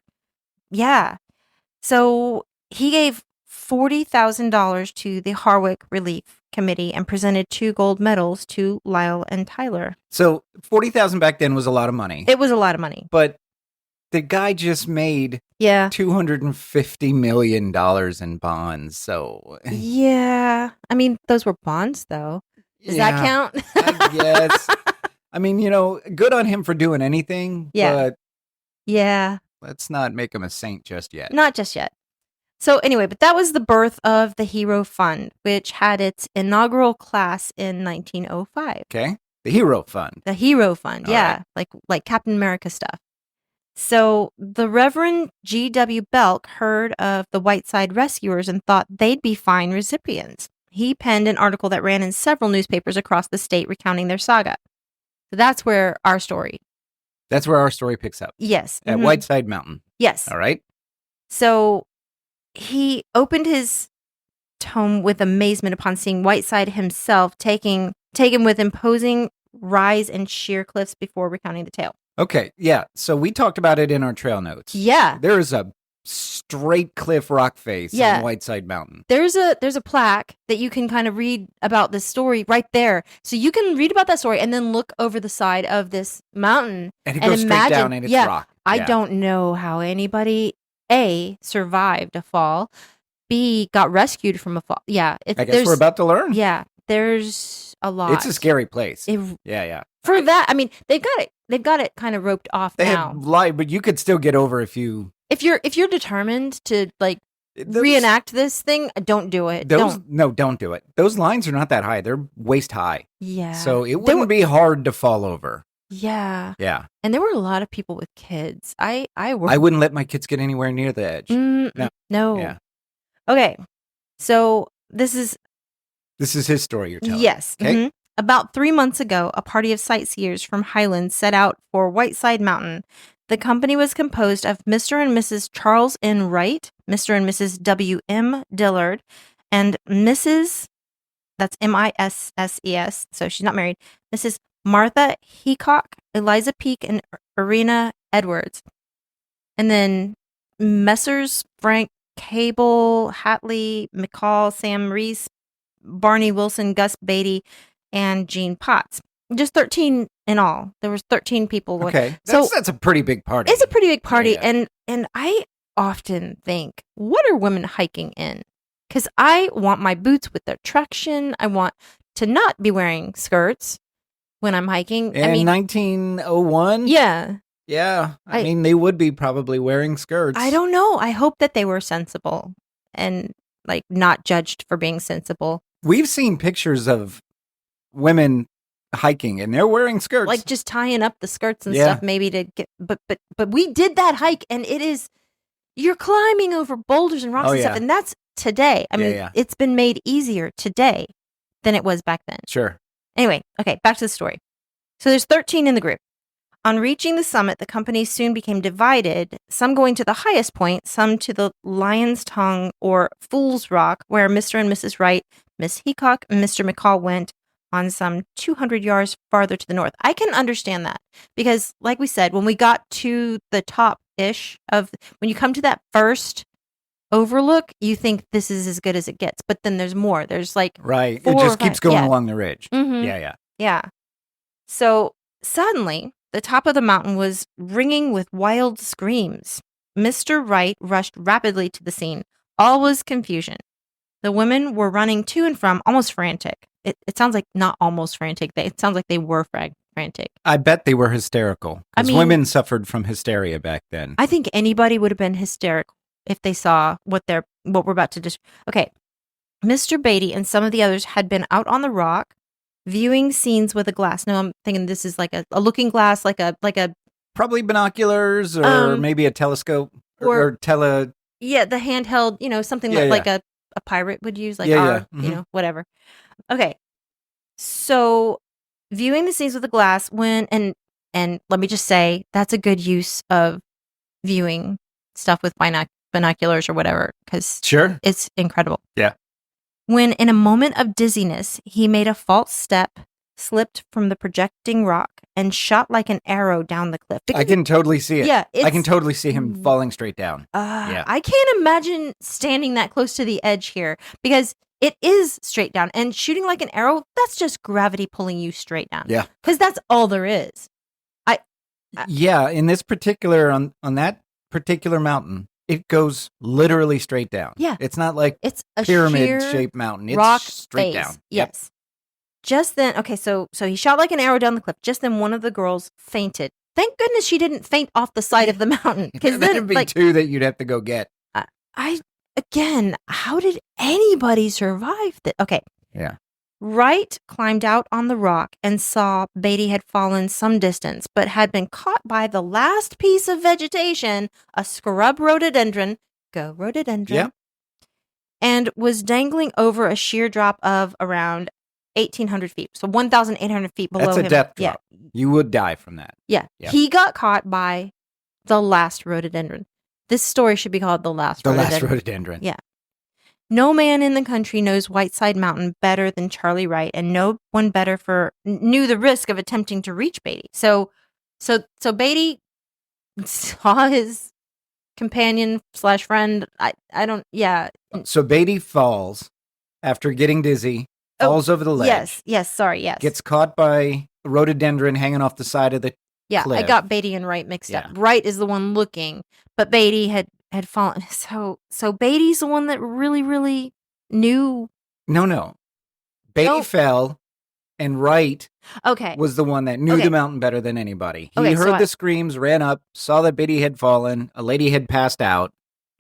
[SPEAKER 1] Yeah. So he gave $40,000 to the Harwick Relief Committee and presented 2 gold medals to Lyle and Tyler.
[SPEAKER 2] So $40,000 back then was a lot of money.
[SPEAKER 1] It was a lot of money.
[SPEAKER 2] But the guy just made $250 million in bonds. So
[SPEAKER 1] yeah. I mean, those were bonds, though. Does that count?
[SPEAKER 2] I guess. I mean, good on him for doing anything.
[SPEAKER 1] Yeah.
[SPEAKER 2] But let's not make him a saint just yet.
[SPEAKER 1] Not just yet. So anyway, but that was the birth of the Hero Fund, which had its inaugural class in 1905.
[SPEAKER 2] Okay. The Hero Fund.
[SPEAKER 1] The Hero Fund,
[SPEAKER 2] All
[SPEAKER 1] right. Like Captain America stuff. So the Reverend G.W. Belk heard of the Whiteside rescuers and thought they'd be fine recipients. He penned an article that ran in several newspapers across the state recounting their saga. So that's where our story.
[SPEAKER 2] That's where our story picks up.
[SPEAKER 1] Yes.
[SPEAKER 2] At Whiteside Mountain.
[SPEAKER 1] Yes.
[SPEAKER 2] All right.
[SPEAKER 1] So he opened his tome with amazement upon seeing Whiteside himself taken with imposing rise and sheer cliffs before recounting the tale.
[SPEAKER 2] Okay, yeah. So we talked about it in our trail notes.
[SPEAKER 1] Yeah.
[SPEAKER 2] There is a straight cliff rock face on Whiteside Mountain.
[SPEAKER 1] There's a plaque that you can kind of read about this story right there. So you can read about that story and then look over the side of this mountain
[SPEAKER 2] and it goes straight down and it's rock.
[SPEAKER 1] I don't know how anybody A, survived a fall, B, got rescued from a fall. Yeah.
[SPEAKER 2] I guess we're about to learn.
[SPEAKER 1] Yeah. There's a lot.
[SPEAKER 2] It's a scary place.
[SPEAKER 1] Yeah. For that, I mean, they've got it kind of roped off now.
[SPEAKER 2] But you could still get over if you're
[SPEAKER 1] determined to reenact this thing, don't do it.
[SPEAKER 2] Don't do it. Those lines are not that high. They're waist high.
[SPEAKER 1] Yeah.
[SPEAKER 2] So it wouldn't be hard to fall over.
[SPEAKER 1] Yeah.
[SPEAKER 2] Yeah.
[SPEAKER 1] And there were a lot of people with kids. I
[SPEAKER 2] wouldn't let my kids get anywhere near the edge.
[SPEAKER 1] No.
[SPEAKER 2] Yeah.
[SPEAKER 1] Okay. So this is
[SPEAKER 2] his story you're telling.
[SPEAKER 1] Yes.
[SPEAKER 2] Okay.
[SPEAKER 1] Mm-hmm. About 3 months ago, a party of sightseers from Highland set out for Whiteside Mountain. The company was composed of Mr. and Mrs. Charles N. Wright, Mr. and Mrs. W. M. Dillard, and Mrs. That's Misses, so she's not married, Mrs. Martha Heacock, Eliza Peake, and Irena Edwards. And then Messrs. Frank Cable, Hatley, McCall, Sam Reese, Barney Wilson, Gus Beatty, and Gene Potts. Just 13 in all. There was 13 people.
[SPEAKER 2] Okay. That's a pretty big party.
[SPEAKER 1] It's a pretty big party.
[SPEAKER 2] Yeah.
[SPEAKER 1] And I often think, what are women hiking in? Because I want my boots with their traction. I want to not be wearing skirts when I'm hiking.
[SPEAKER 2] In 1901?
[SPEAKER 1] Yeah.
[SPEAKER 2] Yeah. I mean, they would be probably wearing skirts.
[SPEAKER 1] I don't know. I hope that they were sensible and not judged for being sensible.
[SPEAKER 2] We've seen pictures of women hiking and they're wearing skirts,
[SPEAKER 1] just tying up the skirts and stuff, maybe to get. But we did that hike, and you're climbing over boulders and rocks and stuff, and that's today. I mean, it's been made easier today than it was back then.
[SPEAKER 2] Sure.
[SPEAKER 1] Anyway, okay, back to the story. So there's 13 in the group. On reaching the summit, the company soon became divided, some going to the highest point, some to the Lion's Tongue or Fool's Rock, where Mr. and Mrs. Wright, Miss Heacock, and Mr. McCall went on some 200 yards farther to the north. I can understand that because, like we said, when we got to the top-ish when you come to that first overlook, you think this is as good as it gets, but then there's more. There's
[SPEAKER 2] right. It just keeps going along the ridge.
[SPEAKER 1] Mm-hmm. Yeah. So suddenly, the top of the mountain was ringing with wild screams. Mr. Wright rushed rapidly to the scene. All was confusion. The women were running to and from, almost frantic. It sounds like not almost frantic. It sounds like they were frantic.
[SPEAKER 2] I bet they were hysterical.
[SPEAKER 1] I
[SPEAKER 2] Because
[SPEAKER 1] mean-
[SPEAKER 2] women suffered from hysteria back then.
[SPEAKER 1] I think anybody would have been hysterical if they saw what we're about to Okay. Mr. Beatty and some of the others had been out on the rock viewing scenes with a glass. Now I'm thinking this is like a looking glass, like a
[SPEAKER 2] Probably binoculars or maybe a telescope or
[SPEAKER 1] yeah, the handheld, something like a pirate would use, like whatever. Okay. So viewing the scenes with a glass and let me just say that's a good use of viewing stuff with binoculars or whatever, because
[SPEAKER 2] Sure.
[SPEAKER 1] it's incredible.
[SPEAKER 2] Yeah.
[SPEAKER 1] When in a moment of dizziness, he made a false step, slipped from the projecting rock, and shot like an arrow down the cliff.
[SPEAKER 2] I can totally see it.
[SPEAKER 1] Yeah.
[SPEAKER 2] I can totally see him falling straight down.
[SPEAKER 1] I can't imagine standing that close to the edge here, because it is straight down, and shooting like an arrow, that's just gravity pulling you straight down.
[SPEAKER 2] Yeah.
[SPEAKER 1] Because that's all there is.
[SPEAKER 2] Yeah, in this particular, on that particular mountain, it goes literally straight down.
[SPEAKER 1] Yeah.
[SPEAKER 2] It's not like
[SPEAKER 1] It's a
[SPEAKER 2] pyramid-shaped mountain. It's
[SPEAKER 1] rock
[SPEAKER 2] straight
[SPEAKER 1] face.
[SPEAKER 2] down.
[SPEAKER 1] Yes. Just then, okay, so he shot like an arrow down the cliff. Just then, one of the girls fainted. Thank goodness she didn't faint off the side of the mountain. Because then,
[SPEAKER 2] That'd be two that you'd have to go get.
[SPEAKER 1] Again, how did anybody survive that? Okay.
[SPEAKER 2] Yeah.
[SPEAKER 1] Wright climbed out on the rock and saw Beatty had fallen some distance, but had been caught by the last piece of vegetation, a scrub rhododendron. Go rhododendron.
[SPEAKER 2] Yep.
[SPEAKER 1] And was dangling over a sheer drop of around 1,800 feet. So 1,800 feet below him.
[SPEAKER 2] That's a depth drop. You would die from that.
[SPEAKER 1] Yeah.
[SPEAKER 2] Yeah.
[SPEAKER 1] He got caught by the last rhododendron. This story should be called The Last Rhododendron.
[SPEAKER 2] The Last Rhododendron.
[SPEAKER 1] Yeah. No man in the country knows Whiteside Mountain better than Charlie Wright, and no one better knew the risk of attempting to reach Beatty. So Beatty saw his companion / friend.
[SPEAKER 2] So Beatty falls after getting dizzy, falls over the ledge.
[SPEAKER 1] Yes.
[SPEAKER 2] Gets caught by a rhododendron hanging off the side of the cliff.
[SPEAKER 1] I got Beatty and Wright mixed up. Wright is the one looking, but Beatty had fallen. So Beatty's the one that really, really knew.
[SPEAKER 2] No. Beatty fell, and Wright
[SPEAKER 1] Okay.
[SPEAKER 2] was the one that knew the mountain better than anybody. He
[SPEAKER 1] Okay,
[SPEAKER 2] heard the screams, ran up, saw that Beatty had fallen, a lady had passed out,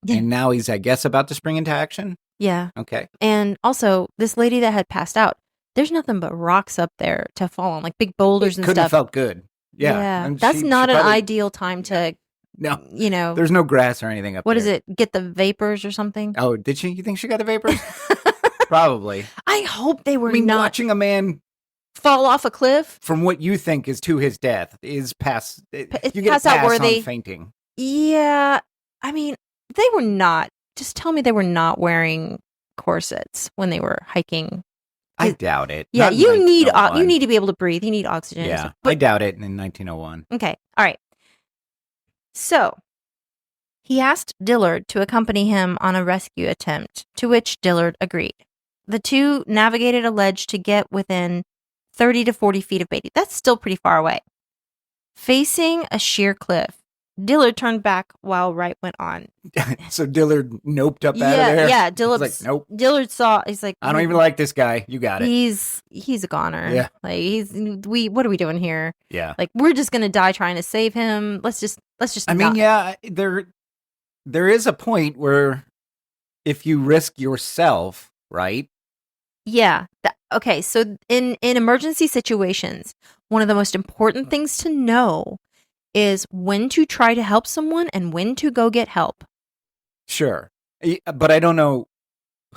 [SPEAKER 2] and now he's, I guess, about to spring into action?
[SPEAKER 1] Yeah.
[SPEAKER 2] Okay.
[SPEAKER 1] And also, this lady that had passed out, there's nothing but rocks up there to fall on, like big boulders and
[SPEAKER 2] couldn't
[SPEAKER 1] stuff.
[SPEAKER 2] have felt good. Yeah. And
[SPEAKER 1] That's not
[SPEAKER 2] she
[SPEAKER 1] an
[SPEAKER 2] probably,
[SPEAKER 1] ideal time to,
[SPEAKER 2] No. There's no grass or anything up there.
[SPEAKER 1] What is it? Get the vapors or something?
[SPEAKER 2] Oh, did she? You think she got the vapors? Probably.
[SPEAKER 1] I hope they were
[SPEAKER 2] not watching a man
[SPEAKER 1] fall off a cliff
[SPEAKER 2] from what you think is to his death is pass.
[SPEAKER 1] It's
[SPEAKER 2] you get
[SPEAKER 1] pass
[SPEAKER 2] a pass
[SPEAKER 1] out worthy.
[SPEAKER 2] on fainting.
[SPEAKER 1] Yeah. I mean, they were not. Just tell me they were not wearing corsets when they were hiking.
[SPEAKER 2] I doubt it.
[SPEAKER 1] Yeah,
[SPEAKER 2] Not in
[SPEAKER 1] you need
[SPEAKER 2] 1901.
[SPEAKER 1] to be able to breathe. You need oxygen.
[SPEAKER 2] Yeah, I doubt it in 1901.
[SPEAKER 1] Okay. All right. So he asked Dillard to accompany him on a rescue attempt, to which Dillard agreed. The two navigated a ledge to get within 30 to 40 feet of Beatty. That's still pretty far away. Facing a sheer cliff, Dillard turned back while Wright went on.
[SPEAKER 2] So Dillard noped up out of there?
[SPEAKER 1] Yeah, Dillard
[SPEAKER 2] like, nope.
[SPEAKER 1] Dillard saw, he's like,
[SPEAKER 2] I don't even like this guy. You got it.
[SPEAKER 1] He's a goner.
[SPEAKER 2] Yeah.
[SPEAKER 1] Like what are we doing here?
[SPEAKER 2] Yeah.
[SPEAKER 1] Like, we're just gonna die trying to save him. Let's just
[SPEAKER 2] I mean, yeah, there is a point where if you risk yourself, right?
[SPEAKER 1] Yeah. Okay. So in emergency situations, one of the most important things to know is when to try to help someone and when to go get help.
[SPEAKER 2] Sure. But I don't know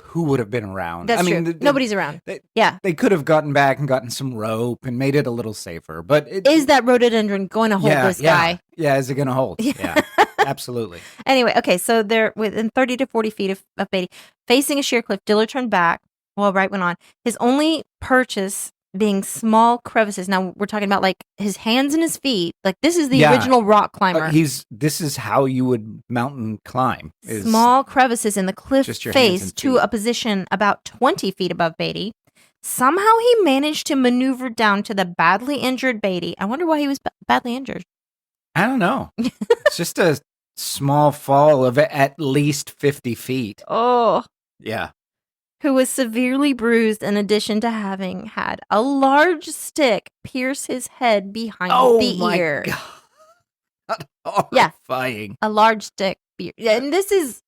[SPEAKER 2] who would have been around.
[SPEAKER 1] That's true. Nobody's around.
[SPEAKER 2] They could have gotten back and gotten some rope and made it a little safer. But
[SPEAKER 1] is that rhododendron going to hold this guy?
[SPEAKER 2] Yeah, is it going to hold? Yeah, absolutely.
[SPEAKER 1] Anyway, okay, so they're within 30 to 40 feet of Beatty. Facing a sheer cliff, Dillard turned back while Wright went on. His only purchase being small crevices. Now, we're talking about like his hands and his feet. Like, this is the original rock climber.
[SPEAKER 2] This is how you would mountain climb.
[SPEAKER 1] Small crevices in the cliff face to
[SPEAKER 2] feet.
[SPEAKER 1] A position about 20 feet above Beatty. Somehow he managed to maneuver down to the badly injured Beatty. I wonder why he was badly injured.
[SPEAKER 2] I don't know. It's just a small fall of at least 50 feet.
[SPEAKER 1] Oh.
[SPEAKER 2] Yeah.
[SPEAKER 1] who was severely bruised in addition to having had a large stick pierce his head behind
[SPEAKER 2] Oh
[SPEAKER 1] the
[SPEAKER 2] my
[SPEAKER 1] ear.
[SPEAKER 2] God.
[SPEAKER 1] Yeah.
[SPEAKER 2] Horrifying.
[SPEAKER 1] A large stick. And this is,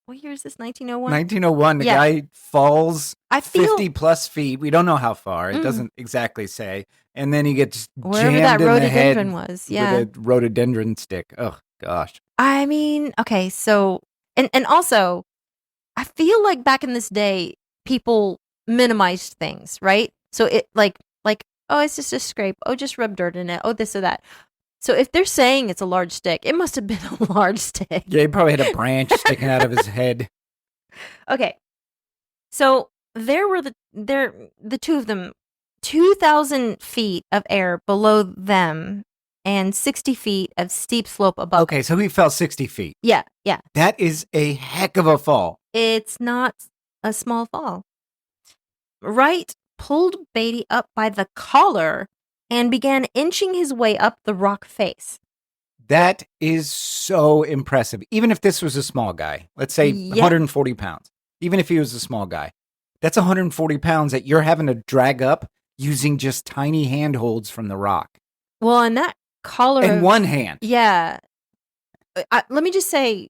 [SPEAKER 1] what year is this? 1901?
[SPEAKER 2] 1901, the
[SPEAKER 1] Yeah.
[SPEAKER 2] guy falls
[SPEAKER 1] I feel
[SPEAKER 2] 50 plus feet. We don't know how far. It
[SPEAKER 1] Mm.
[SPEAKER 2] doesn't exactly say. And then he gets
[SPEAKER 1] wherever
[SPEAKER 2] jammed
[SPEAKER 1] that
[SPEAKER 2] in the
[SPEAKER 1] rhododendron
[SPEAKER 2] head
[SPEAKER 1] was. Yeah.
[SPEAKER 2] with a rhododendron stick. Oh, gosh.
[SPEAKER 1] I mean, okay, so and also I feel like back in this day people minimized things, right? So it like oh, it's just a scrape. Oh, just rub dirt in it. Oh, this or that. So if they're saying it's a large stick, it must have been a large stick.
[SPEAKER 2] Yeah, he probably had a branch sticking out of his head.
[SPEAKER 1] Okay. So there were the two of them, 2,000 feet of air below them and 60 feet of steep slope above.
[SPEAKER 2] Okay, so he fell 60 feet.
[SPEAKER 1] Yeah.
[SPEAKER 2] That is a heck of a fall.
[SPEAKER 1] It's not a small fall. Wright pulled Beatty up by the collar and began inching his way up the rock face.
[SPEAKER 2] That is so impressive. Even if this was a small guy, let's say 140 pounds, even if he was a small guy, that's 140 pounds that you're having to drag up using just tiny handholds from the rock.
[SPEAKER 1] Well, and that collar
[SPEAKER 2] in one hand.
[SPEAKER 1] Yeah. Let me just say,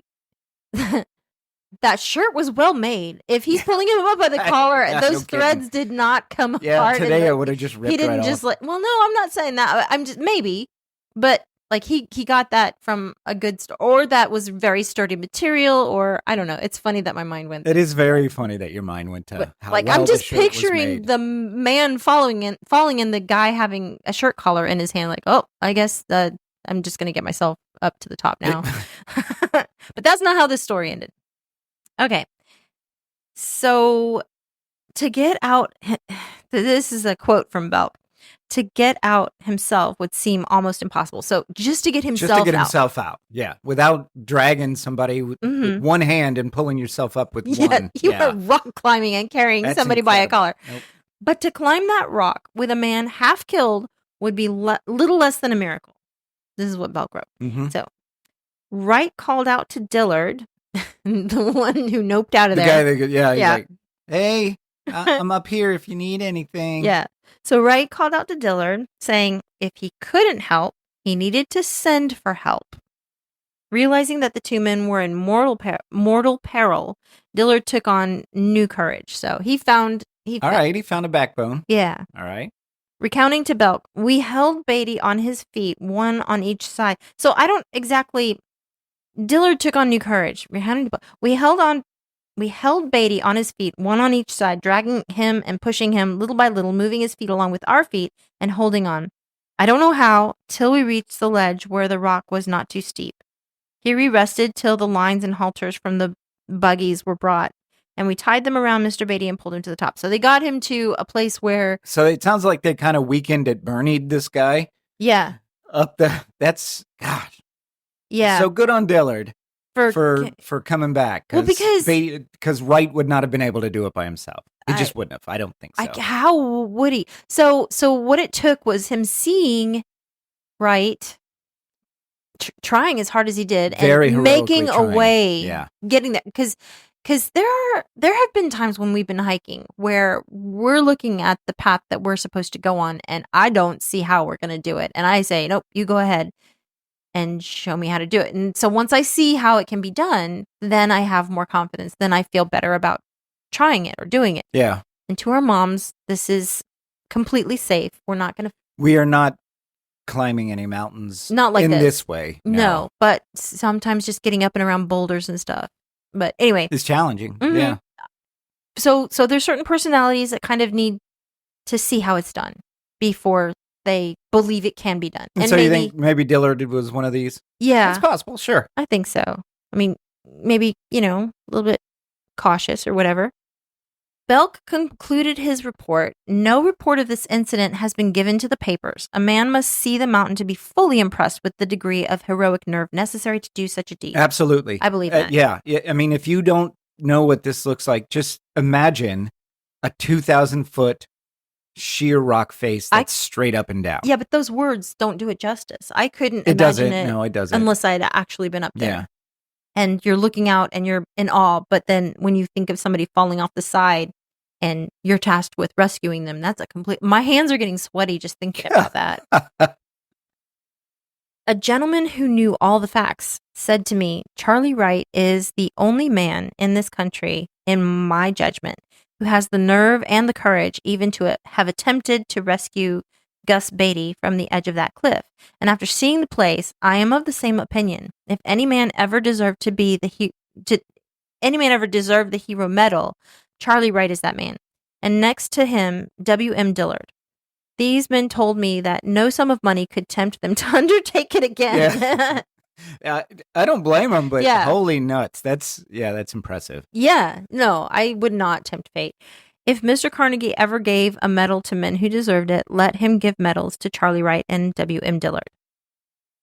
[SPEAKER 1] that shirt was well made. If he's pulling him up by the collar, those threads did not come apart.
[SPEAKER 2] Yeah, today I would have just ripped
[SPEAKER 1] He didn't
[SPEAKER 2] right
[SPEAKER 1] just
[SPEAKER 2] off.
[SPEAKER 1] well, no, I'm not saying that. I'm just maybe, but like he got that from a good store, or that was very sturdy material, or I don't know. It's funny that my mind went.
[SPEAKER 2] It is very funny that your mind went to how
[SPEAKER 1] like
[SPEAKER 2] well
[SPEAKER 1] I'm just
[SPEAKER 2] the shirt was
[SPEAKER 1] picturing
[SPEAKER 2] made.
[SPEAKER 1] the man falling in, the guy having a shirt collar in his hand. Like, oh, I guess I'm just gonna get myself up to the top now. But that's not how this story ended. Okay. So to get out, this is a quote from Belk. To get out himself would seem almost impossible. So just to get himself
[SPEAKER 2] out. Yeah. Without dragging somebody with one hand and pulling yourself up with one.
[SPEAKER 1] You are rock climbing and carrying somebody by a collar.
[SPEAKER 2] Nope.
[SPEAKER 1] But to climb that rock with a man half killed would be little less than a miracle. This is what Belk wrote.
[SPEAKER 2] Mm-hmm.
[SPEAKER 1] So Wright called out to Dillard, the one who noped out of there.
[SPEAKER 2] The guy he's like, hey, I'm up here if you need anything.
[SPEAKER 1] Yeah. So Wright called out to Dillard, saying if he couldn't help, he needed to send for help. Realizing that the two men were in mortal peril, Dillard took on new courage. So he found
[SPEAKER 2] he found a backbone.
[SPEAKER 1] Yeah.
[SPEAKER 2] All right.
[SPEAKER 1] Recounting to Belk, we held Beatty on his feet, one on each side. So I don't exactly. Dillard took on new courage. We held Beatty on his feet, one on each side, dragging him and pushing him little by little, moving his feet along with our feet and holding on. I don't know how, till we reached the ledge where the rock was not too steep. Here we rested till the lines and halters from the buggies were brought, and we tied them around Mr. Beatty and pulled him to the top. So they got him to a place where...
[SPEAKER 2] So it sounds like they kind of weakened at Bernied this guy.
[SPEAKER 1] Yeah.
[SPEAKER 2] That's, gosh.
[SPEAKER 1] Yeah.
[SPEAKER 2] So good on Dillard for coming back.
[SPEAKER 1] Well,
[SPEAKER 2] because Wright would not have been able to do it by himself. He just wouldn't have. I don't think so.
[SPEAKER 1] How would he? So what it took was him seeing Wright trying as hard as he did and making a way, getting there. Because there have been times when we've been hiking where we're looking at the path that we're supposed to go on, and I don't see how we're going to do it. And I say, nope, you go ahead and show me how to do it. And so once I see how it can be done, then I have more confidence. Then I feel better about trying it or doing it.
[SPEAKER 2] Yeah.
[SPEAKER 1] And to our moms, this is completely safe.
[SPEAKER 2] We are not climbing any mountains
[SPEAKER 1] not like
[SPEAKER 2] this way.
[SPEAKER 1] No, but sometimes just getting up and around boulders and stuff. But anyway.
[SPEAKER 2] It's challenging.
[SPEAKER 1] Mm-hmm.
[SPEAKER 2] Yeah.
[SPEAKER 1] So there's certain personalities that kind of need to see how it's done before they believe it can be done.
[SPEAKER 2] And so you think maybe Dillard was one of these?
[SPEAKER 1] Yeah.
[SPEAKER 2] It's possible, sure.
[SPEAKER 1] I think so. I mean, maybe, a little bit cautious or whatever. Belk concluded his report. No report of this incident has been given to the papers. A man must see the mountain to be fully impressed with the degree of heroic nerve necessary to do such a deed.
[SPEAKER 2] Absolutely.
[SPEAKER 1] I believe that.
[SPEAKER 2] Yeah. I mean, if you don't know what this looks like, just imagine a 2,000-foot sheer rock face that's straight up and down.
[SPEAKER 1] Yeah, but those words don't do it justice. I couldn't
[SPEAKER 2] imagine
[SPEAKER 1] it.
[SPEAKER 2] No, it doesn't.
[SPEAKER 1] Unless I'd actually been up there.
[SPEAKER 2] Yeah.
[SPEAKER 1] and you're looking out and you're in awe. But then when you think of somebody falling off the side and you're tasked with rescuing them, that's a complete. My hands are getting sweaty just thinking about that. A gentleman who knew all the facts said to me, Charlie Wright is the only man in this country, in my judgment, who has the nerve and the courage even to have attempted to rescue Gus Beatty from the edge of that cliff. And after seeing the place, I am of the same opinion. If any man ever deserved any man ever deserved the hero medal, Charlie Wright is that man. And next to him, W.M. Dillard. These men told me that no sum of money could tempt them to undertake it again.
[SPEAKER 2] Yeah. I don't blame them, but holy nuts. That's impressive.
[SPEAKER 1] Yeah, no, I would not tempt fate. If Mr. Carnegie ever gave a medal to men who deserved it, let him give medals to Charlie Wright and W.M. Dillard.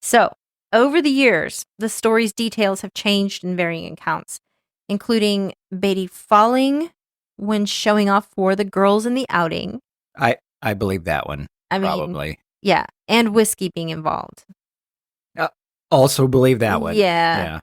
[SPEAKER 1] So, over the years, the story's details have changed in varying accounts, including Beatty falling when showing off for the girls in the outing.
[SPEAKER 2] I believe that one. Probably.
[SPEAKER 1] Yeah, and whiskey being involved.
[SPEAKER 2] Also believe that one.
[SPEAKER 1] Yeah.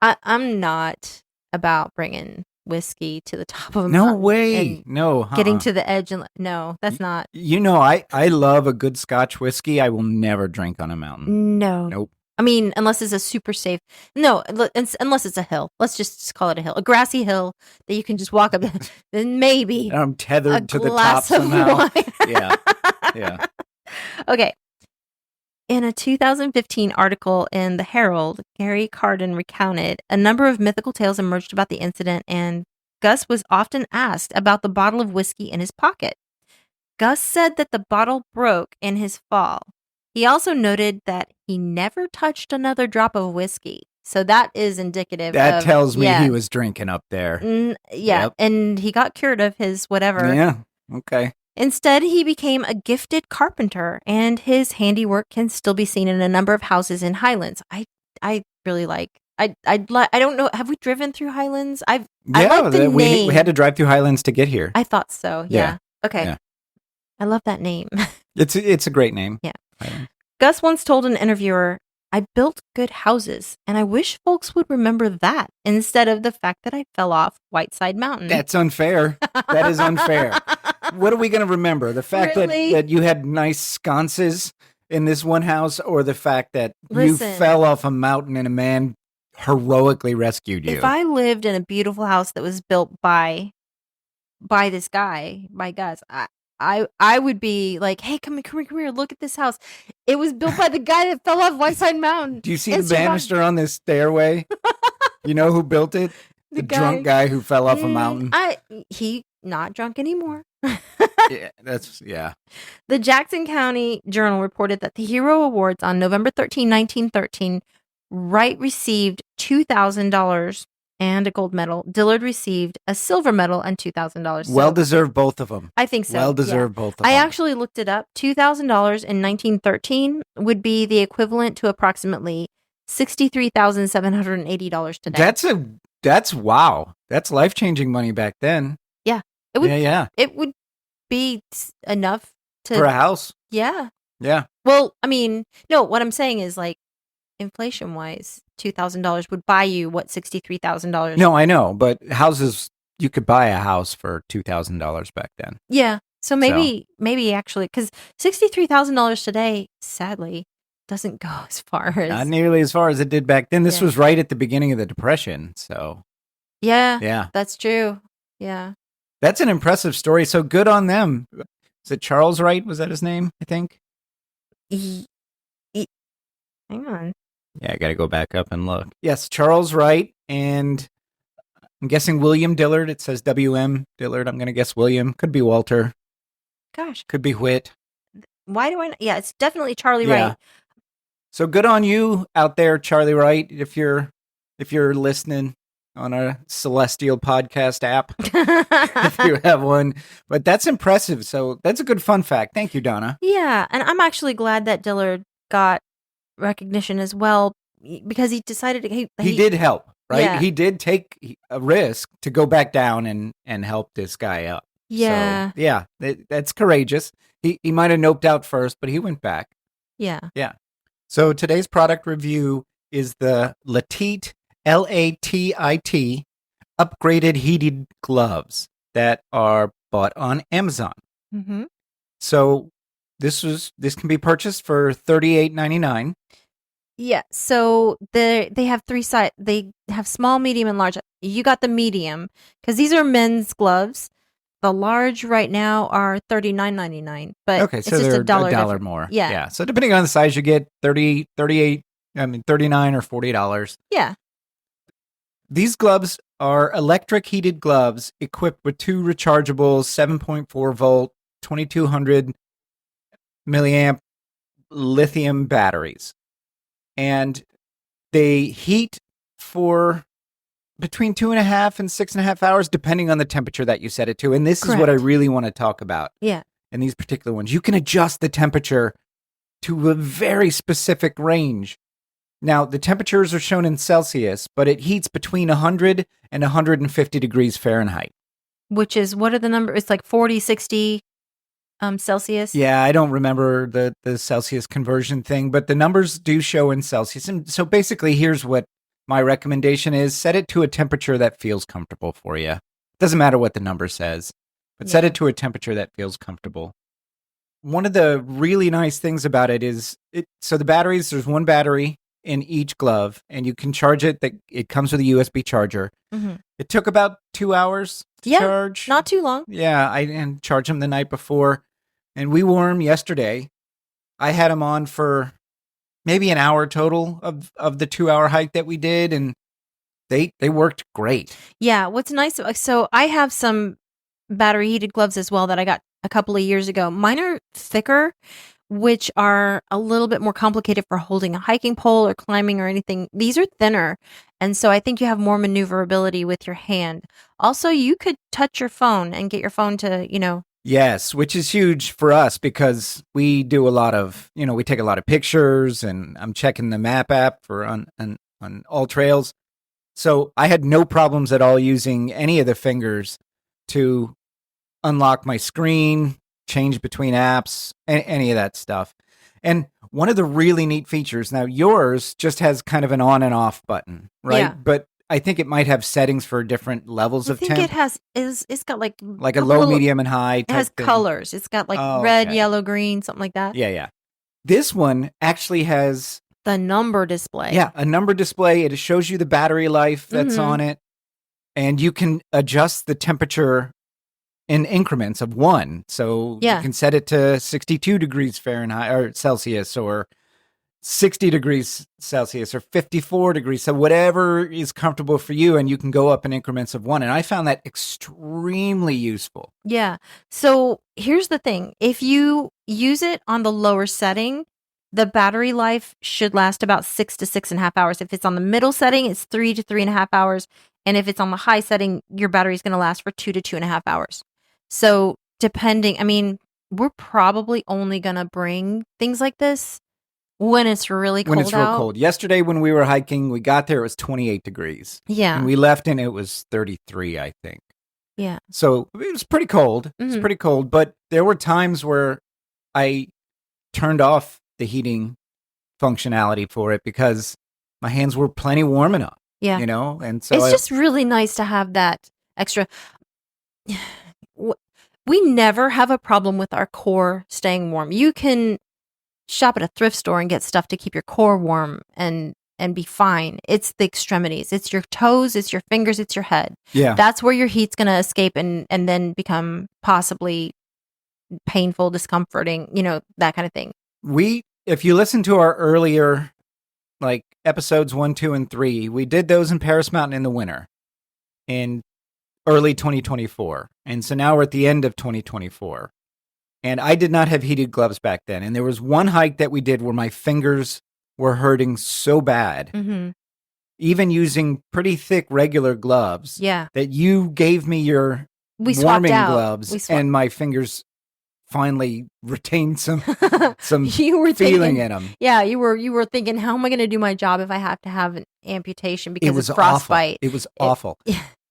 [SPEAKER 1] I'm not about bringing whiskey to the top of a
[SPEAKER 2] No
[SPEAKER 1] mountain.
[SPEAKER 2] way. No.
[SPEAKER 1] Getting to the edge. No, that's not.
[SPEAKER 2] I love a good Scotch whiskey. I will never drink on a mountain.
[SPEAKER 1] No.
[SPEAKER 2] Nope.
[SPEAKER 1] I mean, unless it's a super safe. No, unless it's a hill. Let's just call it a hill. A grassy hill that you can just walk up. Then maybe.
[SPEAKER 2] I'm tethered to the top somehow. Yeah.
[SPEAKER 1] Okay. In a 2015 article in The Herald, Gary Carden recounted a number of mythical tales emerged about the incident, and Gus was often asked about the bottle of whiskey in his pocket. Gus said that the bottle broke in his fall. He also noted that he never touched another drop of whiskey. So that is indicative
[SPEAKER 2] That tells me he was drinking up there.
[SPEAKER 1] Yep. And he got cured of his whatever.
[SPEAKER 2] Yeah, okay.
[SPEAKER 1] Instead, he became a gifted carpenter, and his handiwork can still be seen in a number of houses in Highlands. I really like. I don't know. Have we driven through Highlands? I like the name.
[SPEAKER 2] We had to drive through Highlands to get here.
[SPEAKER 1] I thought so. Yeah. Okay.
[SPEAKER 2] Yeah.
[SPEAKER 1] I love that name.
[SPEAKER 2] It's a great name.
[SPEAKER 1] Yeah.
[SPEAKER 2] Highlands.
[SPEAKER 1] Gus once told an interviewer, "I built good houses, and I wish folks would remember that instead of the fact that I fell off Whiteside Mountain."
[SPEAKER 2] That's unfair. That is unfair. What are we going to remember? The fact that you had nice sconces in this one house, or the fact that you fell off a mountain and a man heroically rescued you?
[SPEAKER 1] If I lived in a beautiful house that was built by this guy, by Gus, I would be like, "Hey, come here, look at this house. It was built by the guy that fell off Whiteside Mountain."
[SPEAKER 2] Do you see the banister on this stairway? You know who built it? The drunk guy who fell off a mountain.
[SPEAKER 1] He not drunk anymore.
[SPEAKER 2] Yeah.
[SPEAKER 1] The Jackson County Journal reported that the Hero Awards on November 13, 1913, Wright received $2,000 and a gold medal. Dillard received a silver medal and $2,000. So
[SPEAKER 2] well-deserved, both of them.
[SPEAKER 1] I think so.
[SPEAKER 2] Well-deserved, both of them.
[SPEAKER 1] I actually looked it up. $2,000 in 1913 would be the equivalent to approximately $63,780 today.
[SPEAKER 2] That's wow. That's life-changing money back then.
[SPEAKER 1] Yeah. It would,
[SPEAKER 2] yeah.
[SPEAKER 1] It would be enough
[SPEAKER 2] for a house.
[SPEAKER 1] Yeah.
[SPEAKER 2] Yeah.
[SPEAKER 1] Well, I mean, no, what I'm saying is, like, inflation-wise, $2,000 would buy you what $63,000.
[SPEAKER 2] No, I know, but houses, you could buy a house for $2,000 back then.
[SPEAKER 1] Yeah. So maybe actually, because $63,000 today, sadly, doesn't go as far as
[SPEAKER 2] not nearly as far as it did back then. This was right at the beginning of the Depression, so
[SPEAKER 1] yeah, that's true. Yeah.
[SPEAKER 2] That's an impressive story. So good on them. Is it Charles Wright? Was that his name? I think.
[SPEAKER 1] Hang on.
[SPEAKER 2] Yeah, I got to go back up and look. Yes, Charles Wright, and I'm guessing William Dillard. It says W.M. Dillard. I'm going to guess William. Could be Walter.
[SPEAKER 1] Gosh.
[SPEAKER 2] Could be Whit.
[SPEAKER 1] Why do I? Yeah, it's definitely Charlie Wright.
[SPEAKER 2] So good on you out there, Charlie Wright. If you're listening on a Celestial podcast app, if you have one. But that's impressive. So that's a good fun fact. Thank you, Donna.
[SPEAKER 1] Yeah, and I'm actually glad that Dillard got recognition as well, because he decided he
[SPEAKER 2] did help, right?
[SPEAKER 1] Yeah.
[SPEAKER 2] He did take a risk to go back down and help this guy up.
[SPEAKER 1] Yeah.
[SPEAKER 2] So, yeah, that's courageous. He might have noped out first, but he went back.
[SPEAKER 1] Yeah.
[SPEAKER 2] Yeah. So today's product review is the Latite LATIT upgraded heated gloves that are bought on Amazon.
[SPEAKER 1] Mm-hmm.
[SPEAKER 2] So this can be purchased for $38.99.
[SPEAKER 1] Yeah. So they have three size. They have small, medium, and large. You got the medium because these are men's gloves. The large right now are $39.99, but
[SPEAKER 2] Okay,
[SPEAKER 1] it's
[SPEAKER 2] so
[SPEAKER 1] just
[SPEAKER 2] they're
[SPEAKER 1] a dollar
[SPEAKER 2] $1
[SPEAKER 1] different.
[SPEAKER 2] more.
[SPEAKER 1] Yeah.
[SPEAKER 2] So depending on the size, you get 30, 38, 39 or $40.
[SPEAKER 1] Yeah.
[SPEAKER 2] These gloves are electric heated gloves equipped with two rechargeable 7.4 volt, 2200 milliamp lithium batteries. And they heat for between 2.5 and 6.5 hours, depending on the temperature that you set it to. And this is what I
[SPEAKER 1] Correct.
[SPEAKER 2] really want to talk about.
[SPEAKER 1] Yeah.
[SPEAKER 2] In these particular ones, you can adjust the temperature to a very specific range. Now, the temperatures are shown in Celsius, but it heats between 100 and 150 degrees Fahrenheit.
[SPEAKER 1] Which is, what are the numbers? It's like 40, 60 Celsius.
[SPEAKER 2] Yeah, I don't remember the Celsius conversion thing, but the numbers do show in Celsius. And so basically, here's what my recommendation is. Set it to a temperature that feels comfortable for you. Doesn't matter what the number says, but set it to a temperature that feels comfortable. One of the really nice things about it is, so the batteries, there's one battery in each glove, and you can charge it. It comes with a USB charger.
[SPEAKER 1] Mm-hmm.
[SPEAKER 2] It took about 2 hours to charge.
[SPEAKER 1] Not too long.
[SPEAKER 2] Yeah, I charged them the night before, and we wore them yesterday. I had them on for maybe an hour total of the 2-hour hike that we did, and they worked great.
[SPEAKER 1] Yeah, what's nice, so I have some battery heated gloves as well that I got a couple of years ago. Mine are thicker, which are a little bit more complicated for holding a hiking pole or climbing or anything. These are thinner, and so I think you have more maneuverability with your hand. Also, you could touch your phone and get your phone to,
[SPEAKER 2] Yes, which is huge for us because we do a lot of, we take a lot of pictures, and I'm checking the map app for on all trails. So I had no problems at all using any of the fingers to unlock my screen, change between apps, any of that stuff. And one of the really neat features, now yours just has kind of an on and off button, right?
[SPEAKER 1] Yeah.
[SPEAKER 2] But I think it might have settings for different levels of temp.
[SPEAKER 1] I think it's got like
[SPEAKER 2] a low, medium, and high type
[SPEAKER 1] It has
[SPEAKER 2] thing.
[SPEAKER 1] colors. It's got like red, yellow, green, something like that.
[SPEAKER 2] Yeah. This one actually has
[SPEAKER 1] the number display.
[SPEAKER 2] Yeah, a number display. It shows you the battery life that's on it, and you can adjust the temperature in increments of 1. So you can set it to 62 degrees Fahrenheit or Celsius, or 60 degrees Celsius, or 54 degrees. So whatever is comfortable for you, and you can go up in increments of 1. And I found that extremely useful.
[SPEAKER 1] Yeah. So here's the thing. If you use it on the lower setting, the battery life should last about 6 to 6.5 hours. If it's on the middle setting, it's 3 to 3.5 hours. And if it's on the high setting, your battery is going to last for 2 to 2.5 hours. So we're probably only going to bring things like this when it's really cold out.
[SPEAKER 2] When it's real cold. Yesterday when we were hiking, we got there, it was 28 degrees.
[SPEAKER 1] Yeah.
[SPEAKER 2] And we left and it was 33, I think.
[SPEAKER 1] Yeah.
[SPEAKER 2] So it was pretty cold.
[SPEAKER 1] Mm-hmm.
[SPEAKER 2] It was pretty cold. But there were times where I turned off the heating functionality for it because my hands were plenty warm enough.
[SPEAKER 1] Yeah.
[SPEAKER 2] And so
[SPEAKER 1] it's just really nice to have that extra. We never have a problem with our core staying warm. You can shop at a thrift store and get stuff to keep your core warm and be fine. It's the extremities. It's your toes, it's your fingers, it's your head.
[SPEAKER 2] Yeah.
[SPEAKER 1] That's where your heat's going to escape and then become possibly painful, discomforting, that kind of thing.
[SPEAKER 2] If you listen to our earlier episodes 1, 2, and 3, we did those in Paris Mountain in the winter in early 2024. And so now we're at the end of 2024. And I did not have heated gloves back then. And there was one hike that we did where my fingers were hurting so bad, even using pretty thick regular gloves, that you gave me your warming gloves, and my fingers finally retained some
[SPEAKER 1] you were
[SPEAKER 2] feeling in them.
[SPEAKER 1] Yeah, you were thinking, how am I going to do my job if I have to have an amputation because it's frostbite?
[SPEAKER 2] It was awful.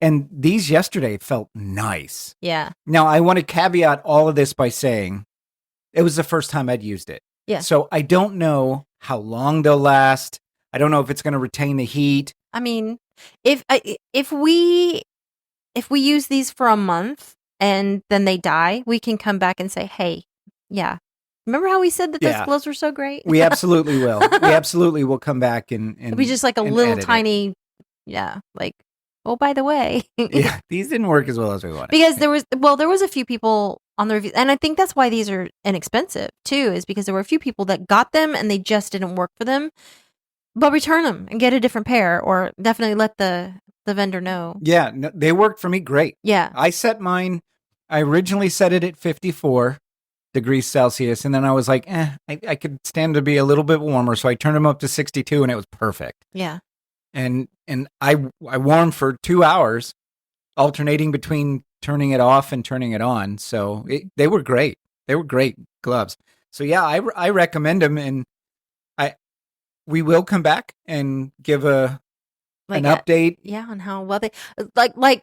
[SPEAKER 2] And these yesterday felt nice.
[SPEAKER 1] Yeah.
[SPEAKER 2] Now, I want to caveat all of this by saying it was the first time I'd used it.
[SPEAKER 1] Yeah.
[SPEAKER 2] So I don't know how long they'll last. I don't know if it's going to retain the heat.
[SPEAKER 1] I mean, If we use these for a month and then they die, we can come back and say, hey, yeah. Remember how we said that those
[SPEAKER 2] Yeah.
[SPEAKER 1] gloves were so great?
[SPEAKER 2] We absolutely will. We absolutely will come back and
[SPEAKER 1] It'll be just like a
[SPEAKER 2] and
[SPEAKER 1] little
[SPEAKER 2] edit it.
[SPEAKER 1] tiny, like, oh, by the way.
[SPEAKER 2] Yeah, these didn't work as well as we wanted.
[SPEAKER 1] Because there was a few people on the review, and I think that's why these are inexpensive too, is because there were a few people that got them and they just didn't work for them. But return them and get a different pair, or definitely let the vendor know.
[SPEAKER 2] Yeah, no, they worked for me great.
[SPEAKER 1] Yeah.
[SPEAKER 2] I originally set it at 54 degrees Celsius, and then I was like, I could stand to be a little bit warmer, so I turned them up to 62, and it was perfect.
[SPEAKER 1] Yeah.
[SPEAKER 2] And I warmed for 2 hours, alternating between turning it off and turning it on. So they were great. They were great gloves. So yeah, I recommend them, and we will come back and give an update.
[SPEAKER 1] Yeah, on how well they like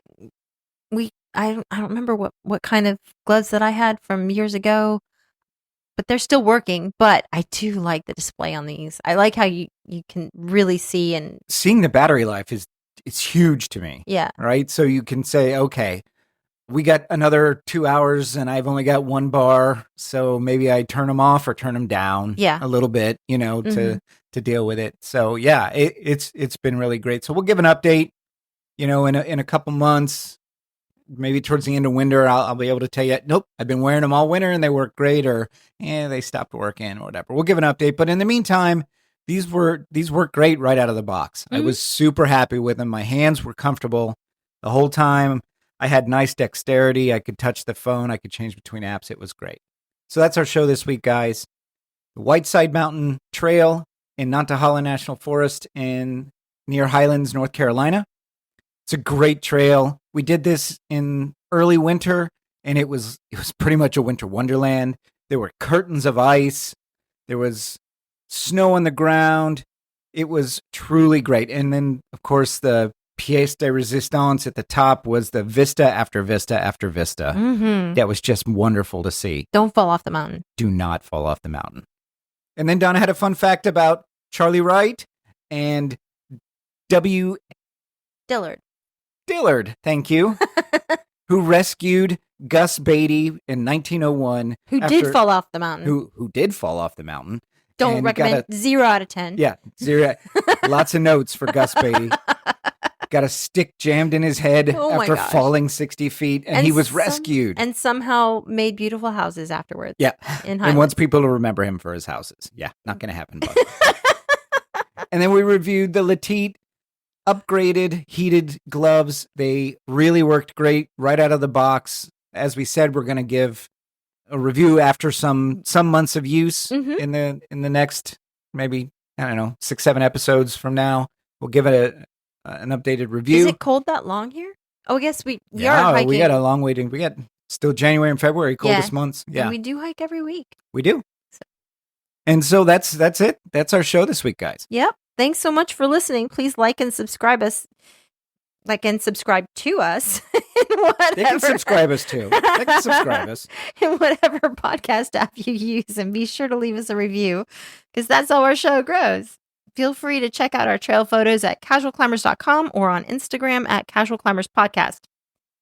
[SPEAKER 1] I don't remember what kind of gloves that I had from years ago, but they're still working. But I do like the display on these. I like how you can really see, and
[SPEAKER 2] seeing the battery life it's huge to me.
[SPEAKER 1] Yeah.
[SPEAKER 2] Right. So you can say, okay, we got another 2 hours and I've only got one bar. So maybe I turn them off or turn them down a little bit, to deal with it. So yeah, it's been really great. So we'll give an update, in a couple months, maybe towards the end of winter. I'll be able to tell you, nope, I've been wearing them all winter and they work great, or they stopped working or whatever. We'll give an update. But in the meantime, these work great right out of the box. I was super happy with them. My hands were comfortable the whole time. I had nice dexterity. I could touch the phone. I could change between apps. It was great. So that's our show this week, guys. The Whiteside Mountain Trail in Nantahala National Forest near Highlands, North Carolina. It's a great trail. We did this in early winter, and it was pretty much a winter wonderland. There were curtains of ice. There was snow on the ground. It was truly great. And then, of course, the pièce de résistance at the top was the vista after vista after vista.
[SPEAKER 1] Mm-hmm.
[SPEAKER 2] That was just wonderful to see.
[SPEAKER 1] Don't fall off the mountain.
[SPEAKER 2] Do not fall off the mountain. And then Donna had a fun fact about Charlie Wright and W. Dillard, thank you, who rescued Gus Beatty in 1901.
[SPEAKER 1] Who did fall off the mountain.
[SPEAKER 2] Who did fall off the mountain.
[SPEAKER 1] Don't recommend. 0 out of 10.
[SPEAKER 2] Yeah, 0. Lots of notes for Gus Beatty. Got a stick jammed in his head after falling 60 feet, and he was rescued.
[SPEAKER 1] And somehow made beautiful houses afterwards.
[SPEAKER 2] Yeah,
[SPEAKER 1] and
[SPEAKER 2] wants people to remember him for his houses. Yeah, not going to happen. But. And then we reviewed the Latite upgraded heated gloves. They really worked great right out of the box. As we said, we're going to give a review after some months of use in the next, maybe, 6-7 episodes from now. We'll give it an updated review.
[SPEAKER 1] Is it cold that long here? Oh, I guess we are hiking.
[SPEAKER 2] We got a long way to. We got still January and February, coldest months. Yeah,
[SPEAKER 1] and we do hike every week.
[SPEAKER 2] We do. And so that's it. That's our show this week, guys.
[SPEAKER 1] Yep. Thanks so much for listening. Please like and subscribe to us. They can subscribe us
[SPEAKER 2] too. They can subscribe us
[SPEAKER 1] in whatever podcast app you use, and be sure to leave us a review, because that's how our show grows. Feel free to check out our trail photos at casualclimbers.com or on Instagram at Casual Climbers Podcast.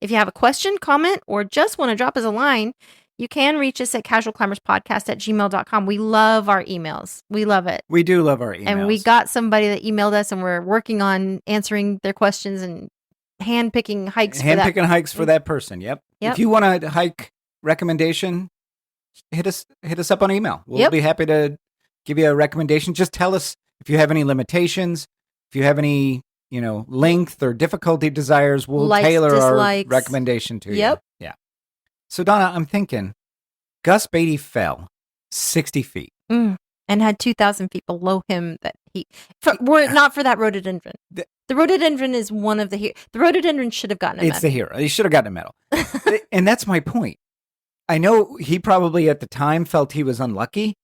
[SPEAKER 1] If you have a question, comment, or just want to drop us a line, you can reach us at casualclimberspodcast@gmail.com. We love our emails. We love it.
[SPEAKER 2] We do love our emails.
[SPEAKER 1] And we got somebody that emailed us, and we're working on answering their questions and handpicking hikes
[SPEAKER 2] for that person. Yep. If you want a hike recommendation, hit us up on email. We'll be happy to give you a recommendation. Just tell us if you have any limitations, if you have any, length or difficulty desires, we'll tailor our recommendation to you.
[SPEAKER 1] Yep.
[SPEAKER 2] Yeah. So, Donna, I'm thinking Gus Beatty fell 60 feet.
[SPEAKER 1] And had 2,000 feet below him not for that rhododendron. The rhododendron is one of the rhododendron should have gotten a medal.
[SPEAKER 2] It's the hero. He should have gotten a medal. And that's my point. I know he probably at the time felt he was unlucky,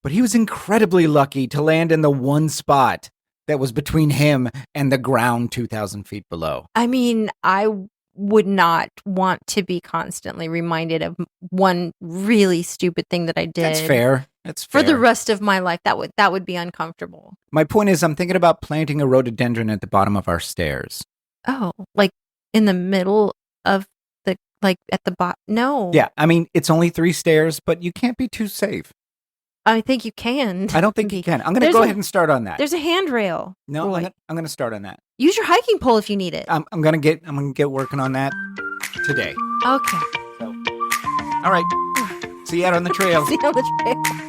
[SPEAKER 2] but he was incredibly lucky to land in the one spot that was between him and the ground 2,000 feet below.
[SPEAKER 1] I mean, I would not want to be constantly reminded of one really stupid thing that I did.
[SPEAKER 2] That's fair. That's fair.
[SPEAKER 1] For the rest of my life, that would be uncomfortable.
[SPEAKER 2] My point is, I'm thinking about planting a rhododendron at the bottom of our stairs.
[SPEAKER 1] Oh, like in the middle of at the bottom? No.
[SPEAKER 2] Yeah, I mean, it's only 3 stairs, but you can't be too safe.
[SPEAKER 1] I think you can.
[SPEAKER 2] I don't think you can. I'm going to go ahead and start on that.
[SPEAKER 1] There's a handrail.
[SPEAKER 2] No, I'm going to start on that.
[SPEAKER 1] Use your hiking pole if you need it.
[SPEAKER 2] I'm going to get working on that today.
[SPEAKER 1] Okay.
[SPEAKER 2] So, all right. See you out on the trail.
[SPEAKER 1] See you on the trail.